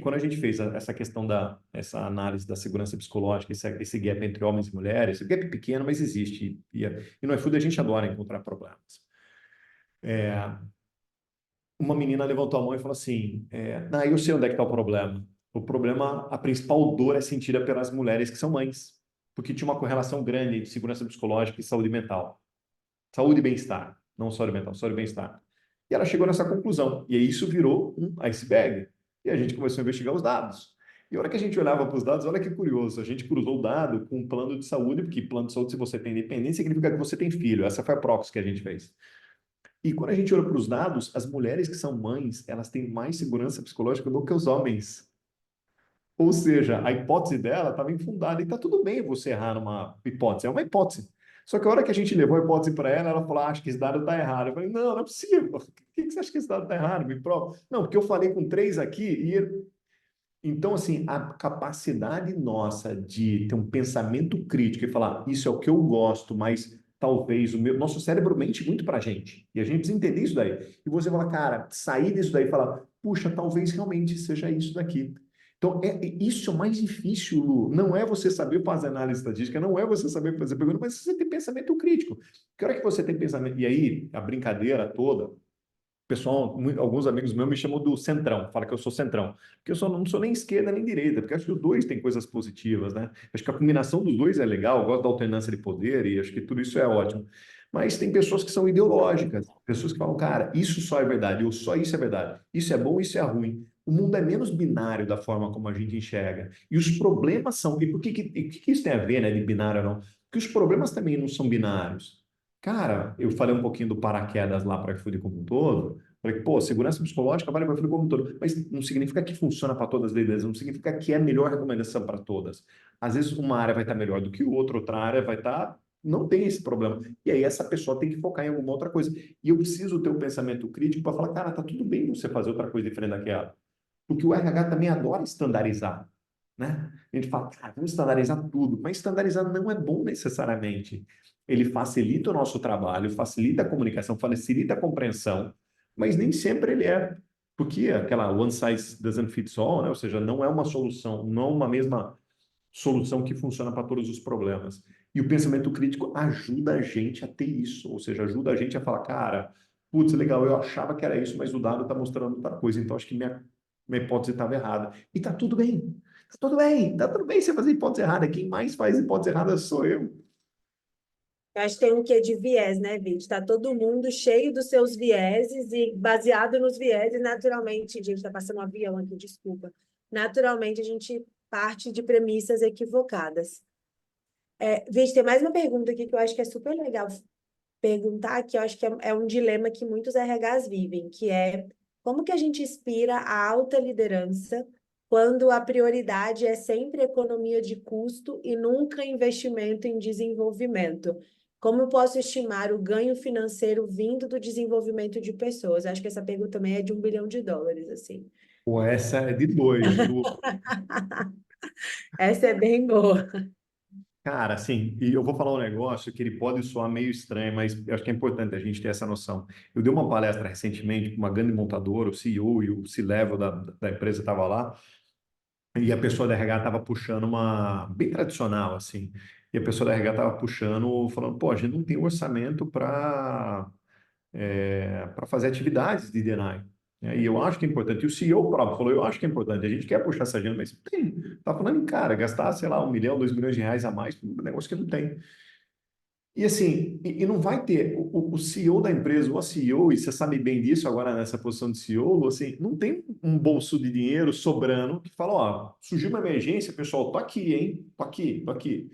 Quando a gente fez essa questão essa análise da segurança psicológica, esse gap entre homens e mulheres, esse gap pequeno, mas existe. E no iFood a gente adora encontrar problemas. Uma menina levantou a mão e falou assim: eu sei onde é que está o problema. O problema, a principal dor é sentida pelas mulheres que são mães, porque tinha uma correlação grande de segurança psicológica e saúde mental. Saúde e bem-estar, não saúde mental, saúde e bem-estar. E ela chegou nessa conclusão. E aí isso virou um iceberg. E a gente começou a investigar os dados. E a hora que a gente olhava para os dados, olha que curioso, a gente cruzou o dado com um plano de saúde, porque plano de saúde, se você tem dependência, significa que você tem filho. Essa foi a proxy que a gente fez. E quando a gente olha para os dados, as mulheres que são mães, elas têm mais segurança psicológica do que os homens. Ou seja, a hipótese dela estava infundada. E está tudo bem você errar numa hipótese, é uma hipótese. Só que a hora que a gente levou a hipótese para ela, ela falou: acho que esse dado está errado. Eu falei: não, não é possível. Por que você acha que esse dado está errado? Me prova. Não, porque eu falei com 3 aqui e. Então, assim, a capacidade nossa de ter um pensamento crítico e falar: isso é o que eu gosto, mas talvez nosso cérebro mente muito para a gente. E a gente precisa entender isso daí. E você fala: cara, sair disso daí e falar: puxa, talvez realmente seja isso daqui. Então, isso é o mais difícil, Lu. Não é você saber fazer análise estatística, não é você saber fazer pergunta, mas você ter pensamento crítico. Que hora que você tem pensamento. E aí, a brincadeira toda, pessoal, alguns amigos meus me chamam do centrão, fala que eu sou centrão, porque não sou nem esquerda nem direita, porque acho que os dois têm coisas positivas, né? Acho que a combinação dos dois é legal, eu gosto da alternância de poder e acho que tudo isso é ótimo. Mas tem pessoas que são ideológicas, pessoas que falam, cara, isso só é verdade, ou só isso é verdade, isso é bom, isso é ruim. O mundo é menos binário da forma como a gente enxerga. E os problemas são. E o que isso tem a ver, né, de binário ou não? Porque os problemas também não são binários. Cara, eu falei um pouquinho do paraquedas lá para a iFood como um todo. Falei, pô, segurança psicológica vale para a iFood como um todo. Mas não significa que funciona para todas as leis, não significa que é a melhor recomendação para todas. Às vezes uma área vai estar melhor do que outra área vai estar. Não tem esse problema. E aí essa pessoa tem que focar em alguma outra coisa. E eu preciso ter um pensamento crítico para falar, cara, tá tudo bem você fazer outra coisa diferente daquela. Porque o RH também adora estandarizar, né? A gente fala, cara, vamos estandarizar tudo, mas estandarizar não é bom necessariamente. Ele facilita o nosso trabalho, facilita a comunicação, facilita a compreensão, mas nem sempre ele é. Porque aquela one size doesn't fit all, né? Ou seja, não é uma solução, não é uma mesma solução que funciona para todos os problemas. E o pensamento crítico ajuda a gente a ter isso, ou seja, ajuda a gente a falar, cara, putz, legal, eu achava que era isso, mas o dado está mostrando outra coisa, então acho que minha hipótese estava errada. E está tudo bem. Tá tudo bem você fazer hipótese errada. Quem mais faz hipótese errada sou eu. Eu acho que tem um quê de viés, né, Vinte? Está todo mundo cheio dos seus vieses e baseado nos vieses, naturalmente, gente, está passando um avião aqui, desculpa. Naturalmente, a gente parte de premissas equivocadas. Vinte, tem mais uma pergunta aqui que eu acho que é super legal perguntar, que eu acho que é um dilema que muitos RHs vivem, que é Como que a gente inspira a alta liderança quando a prioridade é sempre economia de custo e nunca investimento em desenvolvimento? Como eu posso estimar o ganho financeiro vindo do desenvolvimento de pessoas? Acho que essa pergunta também é de US$ 1 bilhão, assim. Pô, essa é de dois, Lu. Essa é bem boa. Cara, assim, e eu vou falar um negócio que ele pode soar meio estranho, mas eu acho que é importante a gente ter essa noção. Eu dei uma palestra recentemente para uma grande montadora, o CEO e o C-Level da empresa estava lá, e a pessoa da RH estava puxando uma, bem tradicional, assim, e a pessoa da RH estava puxando, falando, pô, a gente não tem orçamento para fazer atividades de D&I. E eu acho que é importante. E o CEO próprio falou, eu acho que é importante. A gente quer puxar essa agenda, mas não tem. Tá falando em, cara, gastar, sei lá, 1 milhão, 2 milhões de reais a mais, um negócio que não tem. E assim, e não vai ter o CEO da empresa, ou a CEO, e você sabe bem disso agora nessa posição de CEO, assim, não tem um bolso de dinheiro sobrando que fala, ó, surgiu uma emergência, pessoal, tô aqui, hein? Tô aqui, tô aqui.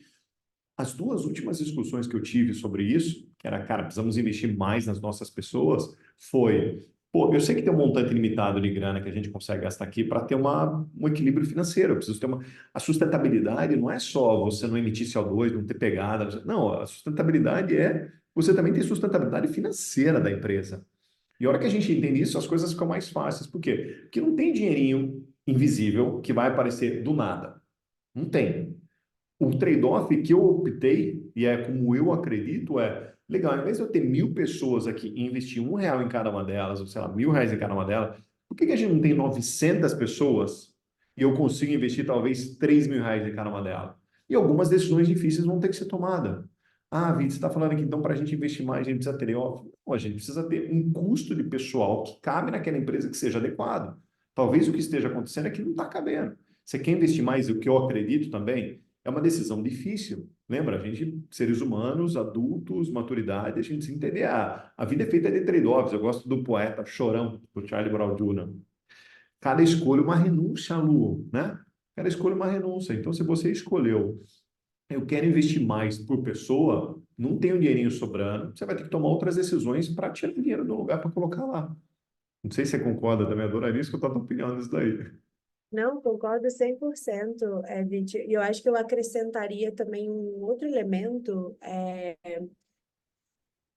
As duas últimas discussões que eu tive sobre isso, que era, cara, precisamos investir mais nas nossas pessoas, foi, pô, eu sei que tem um montante limitado de grana que a gente consegue gastar aqui para ter um equilíbrio financeiro. Eu preciso ter uma. A sustentabilidade não é só você não emitir CO2, não ter pegada. Não, a sustentabilidade é você também ter sustentabilidade financeira da empresa. E a hora que a gente entende isso, as coisas ficam mais fáceis. Por quê? Porque não tem dinheirinho invisível que vai aparecer do nada. Não tem. O trade-off que eu optei, e é como eu acredito, é legal, ao invés de eu ter 1.000 pessoas aqui e investir R$ 1 em cada uma delas, ou sei lá, R$ 1.000 em cada uma delas, por que que a gente não tem 900 pessoas e eu consigo investir talvez R$ 3.000 em cada uma delas? E algumas decisões difíceis vão ter que ser tomadas. Ah, Vitor, você está falando aqui, então, para a gente investir mais, a gente precisa ter óbvio. Não, a gente precisa ter um custo de pessoal que cabe naquela empresa que seja adequado. Talvez o que esteja acontecendo é que não está cabendo. Você quer investir mais, o que eu acredito também, é uma decisão difícil. Lembra, a gente, seres humanos, adultos, maturidade, a gente se entender. A vida é feita de trade-offs. Eu gosto do poeta Chorão, do Charlie Brown Jr. Cada escolha é uma renúncia, Lu, né? Cada escolha é uma renúncia. Então, se você escolheu, eu quero investir mais por pessoa, não tem um dinheirinho sobrando, você vai ter que tomar outras decisões para tirar dinheiro do lugar para colocar lá. Não sei se você concorda também, adoraria escutar a tua opinião nisso daí. Não, concordo 100%, Viti. E eu acho que eu acrescentaria também um outro elemento,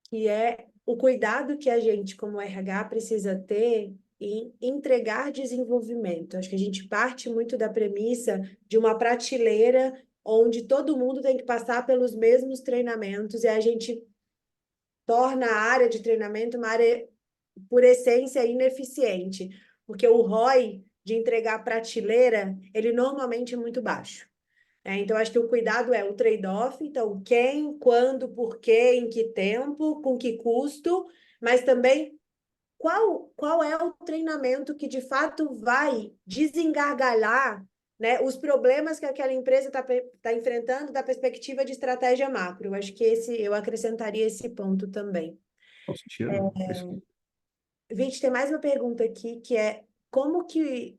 que é o cuidado que a gente, como RH, precisa ter em entregar desenvolvimento. Acho que a gente parte muito da premissa de uma prateleira onde todo mundo tem que passar pelos mesmos treinamentos e a gente torna a área de treinamento uma área, por essência, ineficiente, porque o ROI de entregar prateleira, ele normalmente é muito baixo. Então, acho que o cuidado é o trade-off. Então, quem, quando, por quê, em que tempo, com que custo, mas também qual é o treinamento que de fato vai desengargalhar, né, os problemas que aquela empresa está enfrentando da perspectiva de estratégia macro. Eu acho que eu acrescentaria esse ponto também. Qual sentido? Vinte, tem mais uma pergunta aqui, que é como que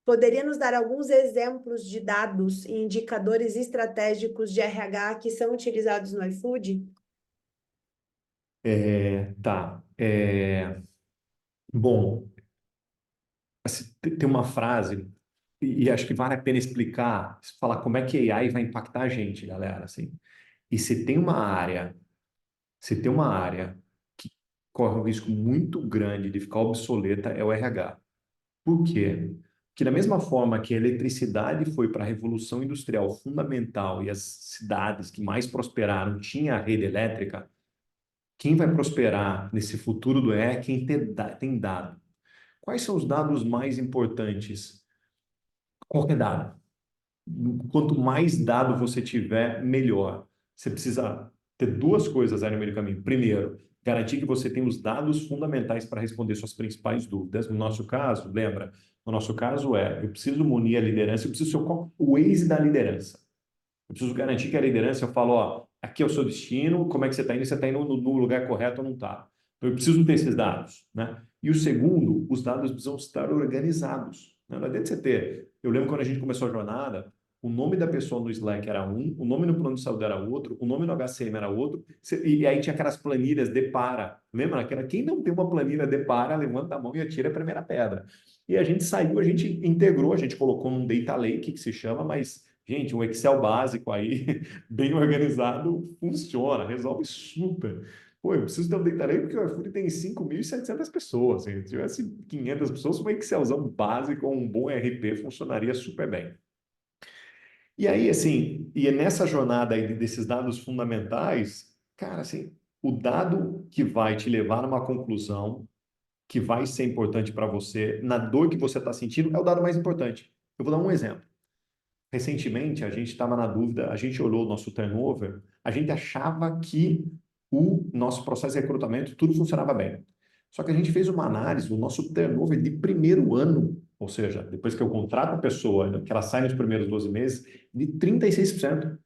poderia nos dar alguns exemplos de dados e indicadores estratégicos de RH que são utilizados no iFood? Tá. Bom, assim, tem uma frase, e acho que vale a pena explicar, falar como é que a AI vai impactar a gente, galera, assim. E se tem uma área que corre um risco muito grande de ficar obsoleta, é o RH. Por quê? Porque da mesma forma que a eletricidade foi para a Revolução Industrial fundamental e as cidades que mais prosperaram tinha a rede elétrica, quem vai prosperar nesse futuro do é quem tem dado. Quais são os dados mais importantes? Qualquer dado. Quanto mais dado você tiver, melhor. Você precisa ter duas coisas aí no meio do caminho. Primeiro, garantir que você tem os dados fundamentais para responder suas principais dúvidas. No nosso caso, lembra? No nosso caso eu preciso munir a liderança, eu preciso ser o Waze da liderança. Eu preciso garantir que a liderança, eu falo, ó, aqui é o seu destino, como é que você está indo no lugar correto ou não está. Então, eu preciso ter esses dados, né? E o segundo, os dados precisam estar organizados, né? Não adianta você ter. Eu lembro quando a gente começou a jornada, o nome da pessoa no Slack era um, o nome no plano de saúde era outro, o nome no HCM era outro, e aí tinha aquelas planilhas de para. Lembra? Quem não tem uma planilha de para, levanta a mão e atira a primeira pedra. E a gente saiu, a gente integrou, a gente colocou num data lake, que se chama, mas, gente, um Excel básico aí, bem organizado, funciona, resolve super. Pô, eu preciso ter um data lake porque o iFood tem 5.700 pessoas. Se tivesse 500 pessoas, um Excelzão básico ou um bom RP funcionaria super bem. E aí, assim, e é nessa jornada aí desses dados fundamentais, cara, assim, o dado que vai te levar numa conclusão, que vai ser importante para você, na dor que você está sentindo, é o dado mais importante. Eu vou dar um exemplo. Recentemente, a gente estava na dúvida, a gente olhou o nosso turnover, a gente achava que o nosso processo de recrutamento, tudo funcionava bem. Só que a gente fez uma análise, o nosso turnover de primeiro ano, ou seja, depois que eu contrato a pessoa, que ela sai nos primeiros 12 meses, de 36%.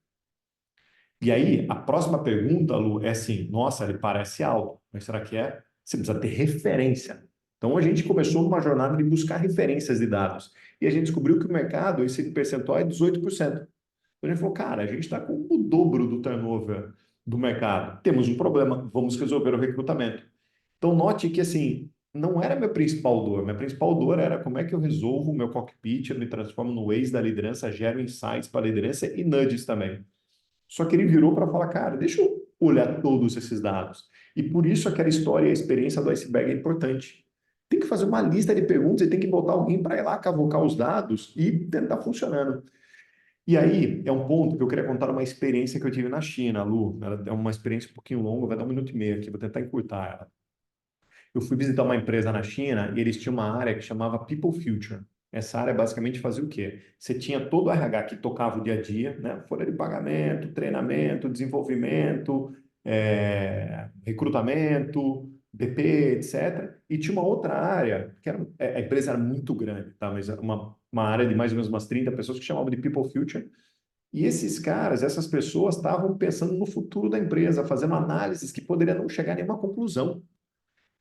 E aí, a próxima pergunta, Lu, é assim, nossa, ele parece alto, mas será que é? Você precisa ter referência. Então, a gente começou uma jornada de buscar referências de dados. E a gente descobriu que o mercado, esse percentual é 18%. Então, a gente falou, cara, a gente está com o dobro do turnover do mercado. Temos um problema, vamos resolver o recrutamento. Então, note que, assim, não era minha principal dor. Minha principal dor era como é que eu resolvo o meu cockpit, eu me transformo no Waze da liderança, gero insights para a liderança e nudges também. Só que ele virou para falar, cara, deixa eu olhar todos esses dados. E por isso aquela história e a experiência do iceberg é importante. Tem que fazer uma lista de perguntas e tem que botar alguém para ir lá cavocar os dados e tentar funcionando. E aí, é um ponto que eu queria contar uma experiência que eu tive na China, Lu. Ela é uma experiência um pouquinho longa, vai dar 1 minuto e meio aqui, vou tentar encurtar ela. Eu fui visitar uma empresa na China e eles tinham uma área que chamava People Future. Essa área basicamente fazia o quê? Você tinha todo o RH que tocava o dia a dia, né? Folha de pagamento, treinamento, desenvolvimento, recrutamento, BP, etc. E tinha uma outra área, que era, a empresa era muito grande, tá? Mas uma área de mais ou menos umas 30 pessoas que chamavam de People Future. E esses caras, essas pessoas estavam pensando no futuro da empresa, fazendo análises que poderiam não chegar a nenhuma conclusão.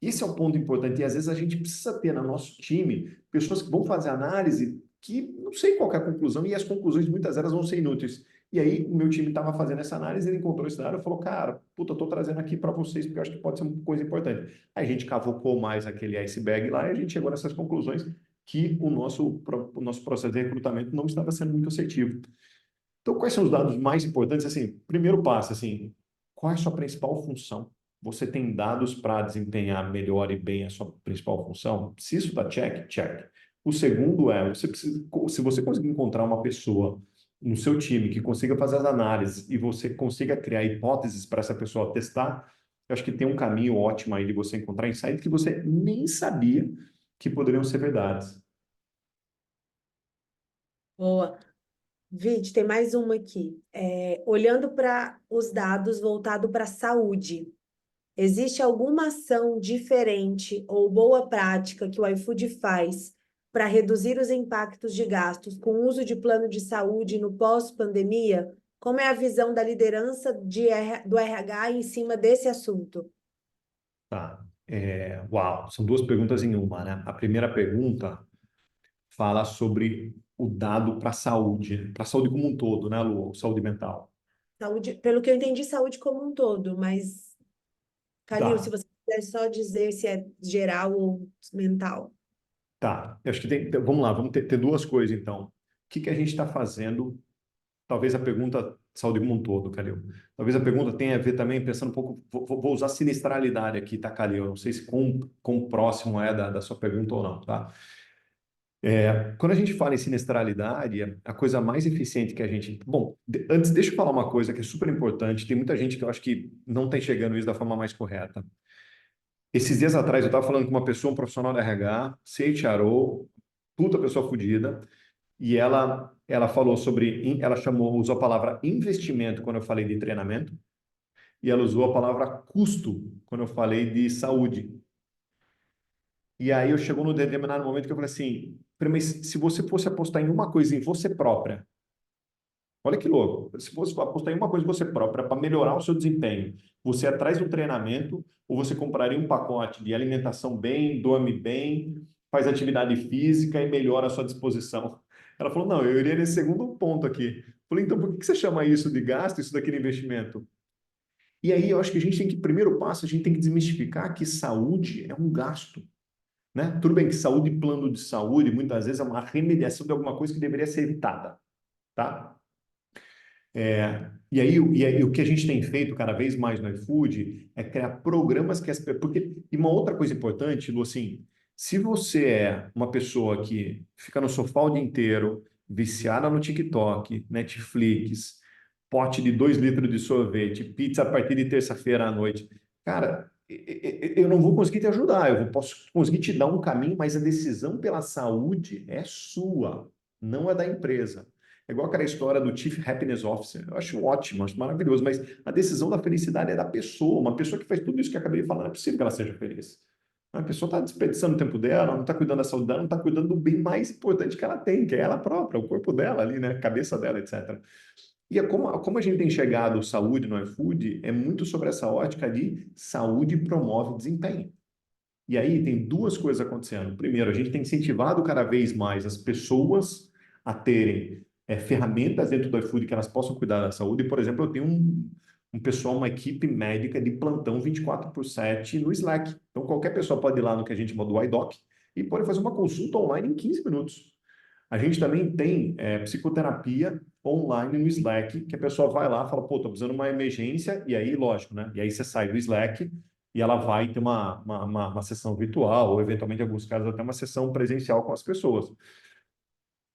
Esse é o ponto importante. E às vezes a gente precisa ter no nosso time pessoas que vão fazer análise que não sei qual é a conclusão, e as conclusões muitas delas vão ser inúteis. E aí o meu time estava fazendo essa análise, ele encontrou esse dado e falou, cara, puta, eu tô trazendo aqui para vocês porque eu acho que pode ser uma coisa importante. Aí a gente cavocou mais aquele iceberg lá e a gente chegou nessas conclusões que o nosso processo de recrutamento não estava sendo muito assertivo. Então, quais são os dados mais importantes? Assim, primeiro passo, assim, qual é a sua principal função? Você tem dados para desempenhar melhor e bem a sua principal função? Se isso dá check, check. O segundo é, se você conseguir encontrar uma pessoa no seu time que consiga fazer as análises e você consiga criar hipóteses para essa pessoa testar, eu acho que tem um caminho ótimo aí de você encontrar insights que você nem sabia que poderiam ser verdades. Boa. Vide, tem mais uma aqui. Olhando para os dados voltado para a saúde, existe alguma ação diferente ou boa prática que o iFood faz para reduzir os impactos de gastos com o uso de plano de saúde no pós-pandemia? Como é a visão da liderança do RH em cima desse assunto? Tá. Uau, são duas perguntas em uma, né? A primeira pergunta fala sobre o dado para a saúde como um todo, né, Lu? Saúde mental. Saúde, pelo que eu entendi, saúde como um todo, mas, Calil, se Tá, você quiser só dizer se é geral ou mental. tá. Eu acho que tem. Vamos lá, vamos ter duas coisas então. O que que a gente está fazendo? Talvez a pergunta saúde como um todo, Calil. Talvez a pergunta tenha a ver também, pensando um pouco, vou usar sinistralidade aqui, tá, Calil? Eu não sei se quão próximo é da sua pergunta ou não, tá? Quando a gente fala em sinistralidade, a coisa mais eficiente que a gente. Bom, antes, deixa eu falar uma coisa que é super importante. Tem muita gente que eu acho que não está enxergando isso da forma mais correta. Esses dias atrás eu estava falando com uma pessoa, um profissional da RH, CHRO, puta pessoa fodida, e ela falou sobre. Ela usou a palavra investimento quando eu falei de treinamento, e ela usou a palavra custo quando eu falei de saúde. E aí eu chegou no determinado momento que eu falei assim, mas se você fosse apostar em uma coisa em você própria, olha que louco, se fosse apostar em uma coisa em você própria para melhorar o seu desempenho, você atrás do treinamento ou você compraria um pacote de alimentação bem, dorme bem, faz atividade física e melhora a sua disposição? Ela falou, não, eu iria nesse segundo ponto aqui. Falei, então por que você chama isso de gasto, isso daqui de investimento? E aí eu acho que a gente tem que, primeiro passo, a gente tem que desmistificar que saúde é um gasto, né? Tudo bem que saúde e plano de saúde, muitas vezes, é uma remediação de alguma coisa que deveria ser evitada, tá? E aí o que a gente tem feito cada vez mais no iFood é criar programas que porque e uma outra coisa importante, Lu, assim, se você é uma pessoa que fica no sofá o dia inteiro, viciada no TikTok, Netflix, pote de 2 litros de sorvete, pizza a partir de terça-feira à noite, cara, eu não vou conseguir te ajudar, posso conseguir te dar um caminho, mas a decisão pela saúde é sua, não é da empresa. É igual aquela história do Chief Happiness Officer. Eu acho ótimo, acho maravilhoso, mas a decisão da felicidade é da pessoa. Uma pessoa que faz tudo isso que eu acabei de falar, não é possível que ela seja feliz. A pessoa está desperdiçando o tempo dela, não está cuidando da saúde dela, não está cuidando do bem mais importante que ela tem, que é ela própria, o corpo dela ali, né? A cabeça dela, etc. E como a gente tem enxergado saúde no iFood, é muito sobre essa ótica de saúde promove desempenho. E aí tem duas coisas acontecendo. Primeiro, a gente tem incentivado cada vez mais as pessoas a terem ferramentas dentro do iFood que elas possam cuidar da saúde. Por exemplo, eu tenho um pessoal, uma equipe médica de plantão 24/7 no Slack. Então, qualquer pessoa pode ir lá no que a gente chama do iDoc e pode fazer uma consulta online em 15 minutos. A gente também tem psicoterapia online no Slack, que a pessoa vai lá e fala, pô, tô precisando de uma emergência, e aí, lógico, né? E aí você sai do Slack e ela vai ter uma sessão virtual, ou eventualmente, em alguns casos, até uma sessão presencial com as pessoas.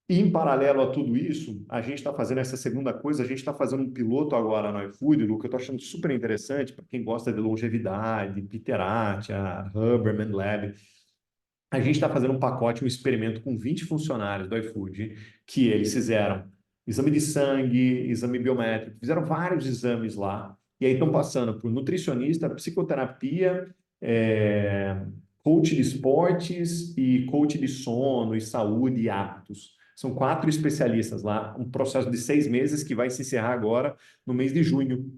E, em paralelo a tudo isso, a gente está fazendo essa segunda coisa, a gente está fazendo um piloto agora no iFood, Lu, que eu estou achando super interessante para quem gosta de longevidade, Peter Attia, Huberman Lab. A gente está fazendo um pacote, um experimento com 20 funcionários do iFood, que eles fizeram exame de sangue, exame biométrico, fizeram vários exames lá, e aí estão passando por nutricionista, psicoterapia, coach de esportes e coach de sono e saúde e hábitos. São 4 especialistas lá, um processo de 6 meses que vai se encerrar agora no mês de junho.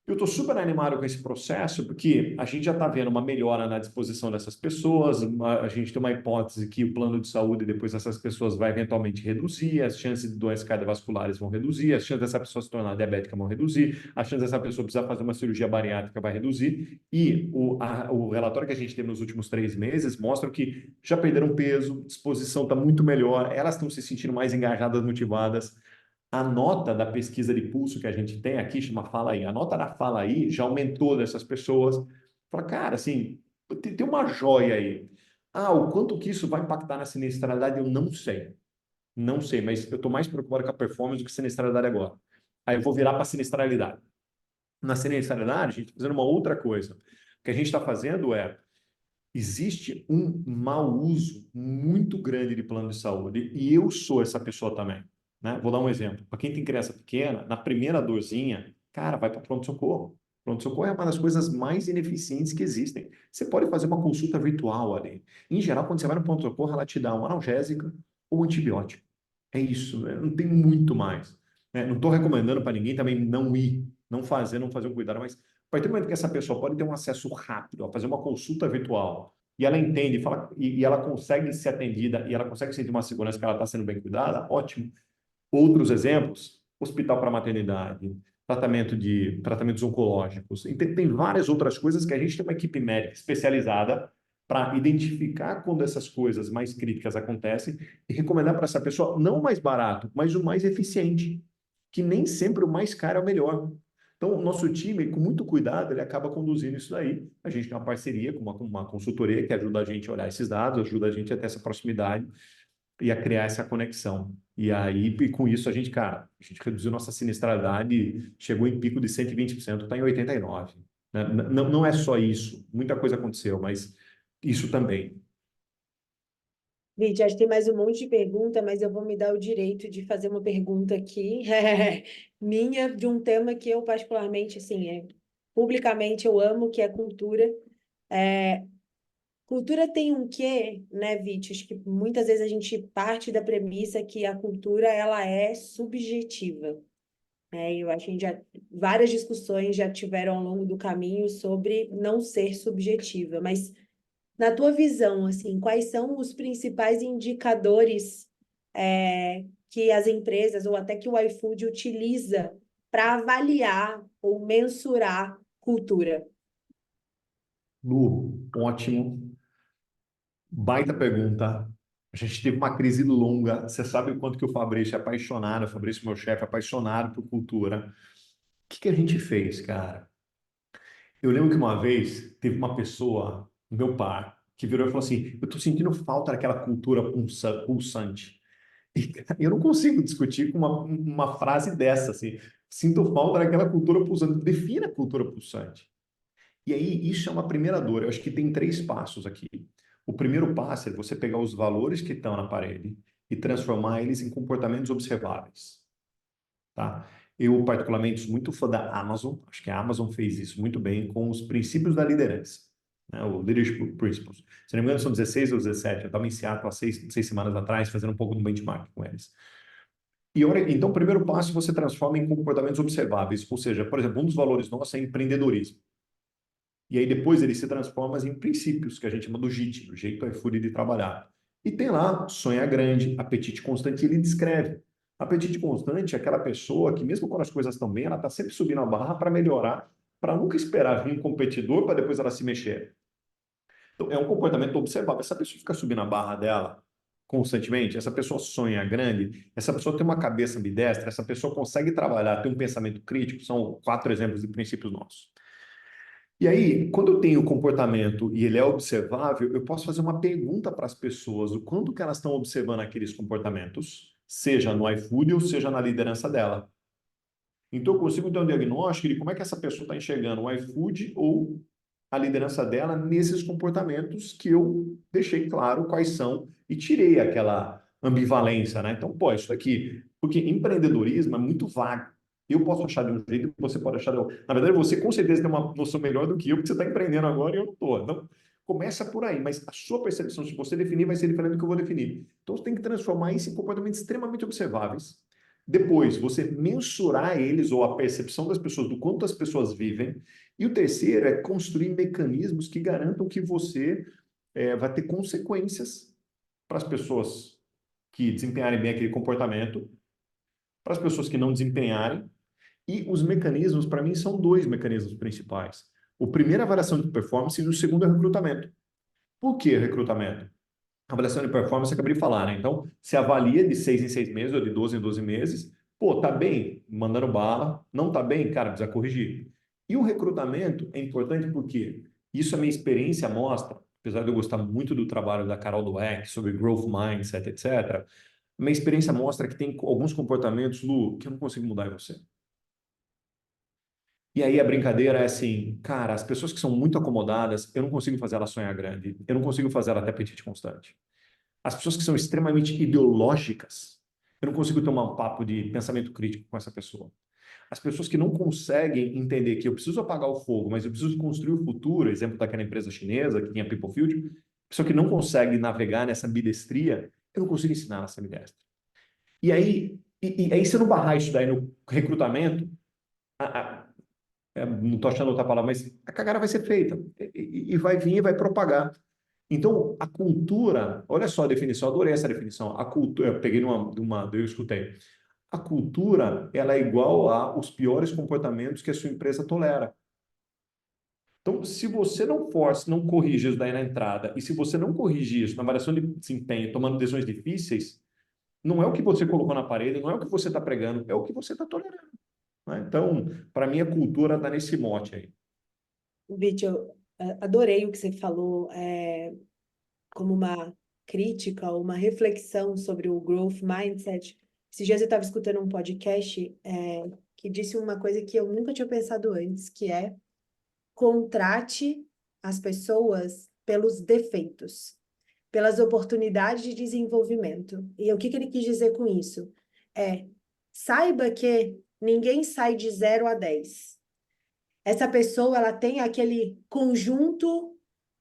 Eu estou super animado com esse processo, porque a gente já está vendo uma melhora na disposição dessas pessoas, a gente tem uma hipótese que o plano de saúde depois dessas pessoas vai eventualmente reduzir, as chances de doenças cardiovasculares vão reduzir, as chances dessa pessoa se tornar diabética vão reduzir, as chances dessa pessoa precisar fazer uma cirurgia bariátrica vai reduzir, e o relatório que a gente teve nos últimos 3 meses mostra que já perderam peso, disposição está muito melhor, elas estão se sentindo mais engajadas, motivadas. A nota da pesquisa de pulso que a gente tem aqui, chama Fala Aí, a nota da Fala Aí já aumentou dessas pessoas. Fala, cara, assim, tem uma joia aí. Ah, o quanto que isso vai impactar na sinistralidade, eu não sei. Não sei, mas eu estou mais preocupado com a performance do que sinistralidade agora. Aí eu vou virar para a sinistralidade. Na sinistralidade, a gente está fazendo uma outra coisa. O que a gente está fazendo existe um mau uso muito grande de plano de saúde e eu sou essa pessoa também, né? Vou dar um exemplo. Para quem tem criança pequena, na primeira dorzinha, cara, vai para pronto-socorro. Pronto-socorro é uma das coisas mais ineficientes que existem. Você pode fazer uma consulta virtual ali. Em geral, quando você vai no pronto-socorro, ela te dá um analgésico ou um antibiótico. É isso, né? Não tem muito mais. Né? Não estou recomendando para ninguém também não ir, não fazer um cuidado, mas a partir do momento que essa pessoa pode ter um acesso rápido a fazer uma consulta virtual e ela entende fala, e ela consegue ser atendida e ela consegue sentir uma segurança que ela está sendo bem cuidada, ótimo. Outros exemplos, hospital para maternidade, tratamentos oncológicos. E tem várias outras coisas que a gente tem uma equipe médica especializada para identificar quando essas coisas mais críticas acontecem e recomendar para essa pessoa não o mais barato, mas o mais eficiente, que nem sempre o mais caro é o melhor. Então, o nosso time, com muito cuidado, ele acaba conduzindo isso daí. A gente tem uma parceria com uma consultoria que ajuda a gente a olhar esses dados, ajuda a gente a ter essa proximidade e a criar essa conexão. E aí, com isso, cara, a gente reduziu nossa sinistralidade, chegou em pico de 120%, está em 89%. Né? Não é só isso, muita coisa aconteceu, mas isso também. Viti, acho que tem mais um monte de pergunta, mas eu vou me dar o direito de fazer uma pergunta aqui, minha, de um tema que eu particularmente, assim, publicamente eu amo, que é cultura. É, cultura tem um quê, né, Viti? Acho que muitas vezes a gente parte da premissa que a cultura, ela é subjetiva. Eu acho que várias discussões já tiveram ao longo do caminho sobre não ser subjetiva, mas na tua visão, assim, quais são os principais indicadores que as empresas ou até que o iFood utiliza para avaliar ou mensurar cultura? Lu, ótimo. Baita pergunta. A gente teve uma crise longa. Você sabe o quanto que o Fabrício é apaixonado, o Fabrício, meu chefe, é apaixonado por cultura. O que que a gente fez, cara? Eu lembro que uma vez teve uma pessoa, meu par, que virou e falou assim: eu tô sentindo falta daquela cultura pulsante. E cara, eu não consigo discutir com uma frase dessa, assim. Sinto falta daquela cultura pulsante. Defina a cultura pulsante. E aí, isso é uma primeira dor. Eu acho que tem três passos aqui. O primeiro passo é você pegar os valores que estão na parede e transformar eles em comportamentos observáveis, tá? Eu, particularmente, sou muito fã da Amazon. Acho que a Amazon fez isso muito bem com os princípios da liderança, né? O Leadership Principles. Se não me engano, são 16 ou 17. Eu estava em Seattle há seis semanas atrás, fazendo um pouco de benchmark com eles. Então, o primeiro passo você transforma em comportamentos observáveis. Ou seja, por exemplo, um dos valores nossos é empreendedorismo. E aí depois ele se transforma em princípios, que a gente chama do JIT, o jeito iFood de trabalhar. E tem lá, sonhar grande, apetite constante, e ele descreve. Apetite constante é aquela pessoa que, mesmo quando as coisas estão bem, ela está sempre subindo a barra para melhorar, para nunca esperar vir um competidor para depois ela se mexer. Então, é um comportamento observável. Essa pessoa fica subindo a barra dela constantemente, essa pessoa sonha grande, essa pessoa tem uma cabeça ambidestra, essa pessoa consegue trabalhar, tem um pensamento crítico, são quatro exemplos de princípios nossos. E aí, quando eu tenho o comportamento e ele é observável, eu posso fazer uma pergunta para as pessoas, o quanto que elas estão observando aqueles comportamentos, seja no iFood ou seja na liderança dela. Então, eu consigo ter um diagnóstico de como é que essa pessoa está enxergando o iFood ou a liderança dela nesses comportamentos que eu deixei claro quais são e tirei aquela ambivalência, né? Então, pô, isso aqui, porque empreendedorismo é muito vago. Eu posso achar de um jeito, você pode achar de outro. Na verdade, você com certeza tem uma noção melhor do que eu, porque você está empreendendo agora e eu não estou. Então, começa por aí, mas a sua percepção, se você definir, vai ser diferente do que eu vou definir. Então, você tem que transformar isso em comportamentos extremamente observáveis. Depois, você mensurar eles ou a percepção das pessoas, do quanto as pessoas vivem. E o terceiro é construir mecanismos que garantam que você vai ter consequências para as pessoas que desempenharem bem aquele comportamento, para as pessoas que não desempenharem. E os mecanismos, para mim, são dois mecanismos principais. O primeiro é a avaliação de performance e o segundo é o recrutamento. Por que recrutamento? Avaliação de performance, eu acabei de falar, né? Então, se avalia de 6 em 6 meses ou de 12 em 12 meses. Pô, tá bem, mandando bala. Não tá bem, cara, precisa corrigir. E o recrutamento é importante porque isso a minha experiência mostra, apesar de eu gostar muito do trabalho da Carol Dweck sobre growth mindset, etc. Minha experiência mostra que tem alguns comportamentos, Lu, que eu não consigo mudar em você. E aí a brincadeira é assim, cara, as pessoas que são muito acomodadas, eu não consigo fazer ela sonhar grande, eu não consigo fazer ela ter apetite constante. As pessoas que são extremamente ideológicas, eu não consigo ter um papo de pensamento crítico com essa pessoa. As pessoas que não conseguem entender que eu preciso apagar o fogo, mas eu preciso construir o futuro, exemplo daquela empresa chinesa que tinha People Field, pessoa que não consegue navegar nessa ambidestria, eu não consigo ensinar essa ambidestria. E aí, aí se eu não barrar isso daí no recrutamento, não estou achando outra palavra, mas a cagada vai ser feita e vai vir e vai propagar. Então, a cultura, olha só a definição, adorei essa definição. A cultura, eu peguei eu escutei. A cultura, ela é igual aos piores comportamentos que a sua empresa tolera. Então, se você não force, não corrige isso daí na entrada, e se você não corrigir isso na avaliação de desempenho, tomando decisões difíceis, não é o que você colocou na parede, não é o que você está pregando, é o que você está tolerando, né? Então, para mim, a cultura está nesse mote aí. Vítor, eu adorei o que você falou, como uma crítica, uma reflexão sobre o growth mindset. Esses dias eu estava escutando um podcast, que disse uma coisa que eu nunca tinha pensado antes, que é: contrate as pessoas pelos defeitos, pelas oportunidades de desenvolvimento. E o que ele quis dizer com isso? Saiba que ninguém sai de 0 a 10. Essa pessoa, ela tem aquele conjunto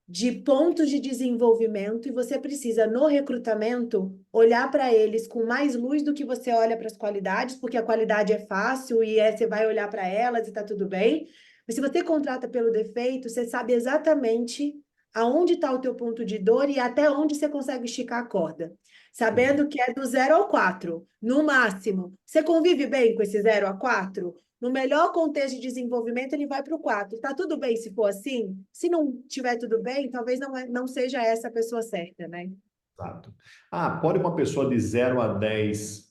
de pontos de desenvolvimento e você precisa, no recrutamento, olhar para eles com mais luz do que você olha para as qualidades, porque a qualidade é fácil e você vai olhar para elas e está tudo bem. Mas se você contrata pelo defeito, você sabe exatamente aonde está o teu ponto de dor e até onde você consegue esticar a corda. Sabendo que é do 0 ao 4, no máximo. Você convive bem com esse 0 a 4? No melhor contexto de desenvolvimento, ele vai para o 4. Tá tudo bem se for assim? Se não tiver tudo bem, talvez não seja essa a pessoa certa, né? Exato. Ah, pode uma pessoa de 0 a 10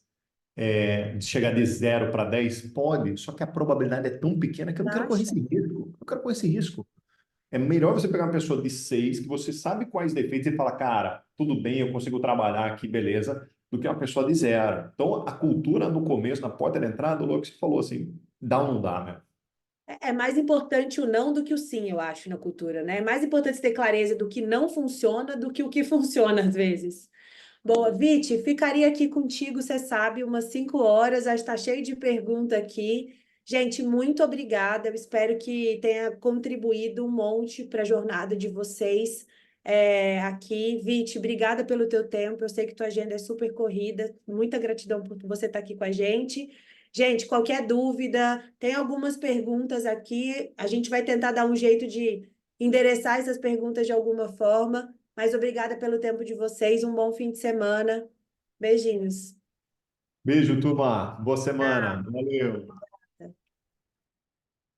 de chegar de 0 para 10? Pode, só que a probabilidade é tão pequena que eu não quero correr Acha? esse risco. Eu quero correr esse risco. É melhor você pegar uma pessoa de 6 que você sabe quais defeitos, e fala, cara, tudo bem, eu consigo trabalhar aqui, beleza, do que uma pessoa de 0. Então, a cultura no começo, na porta da entrada, o que você falou assim, dá ou não dá, né? É mais importante o não do que o sim, eu acho, na cultura, né? É mais importante ter clareza do que não funciona do que o que funciona às vezes. Boa, Viti, ficaria aqui contigo, você sabe, umas 5 horas, já está cheio de pergunta aqui. Gente, muito obrigada. Eu espero que tenha contribuído um monte para a jornada de vocês aqui. Viti, obrigada pelo teu tempo. Eu sei que tua agenda é super corrida. Muita gratidão por você estar aqui com a gente. Gente, qualquer dúvida, tem algumas perguntas aqui. A gente vai tentar dar um jeito de endereçar essas perguntas de alguma forma. Mas obrigada pelo tempo de vocês. Um bom fim de semana. Beijinhos. Beijo, turma. Boa semana. Valeu.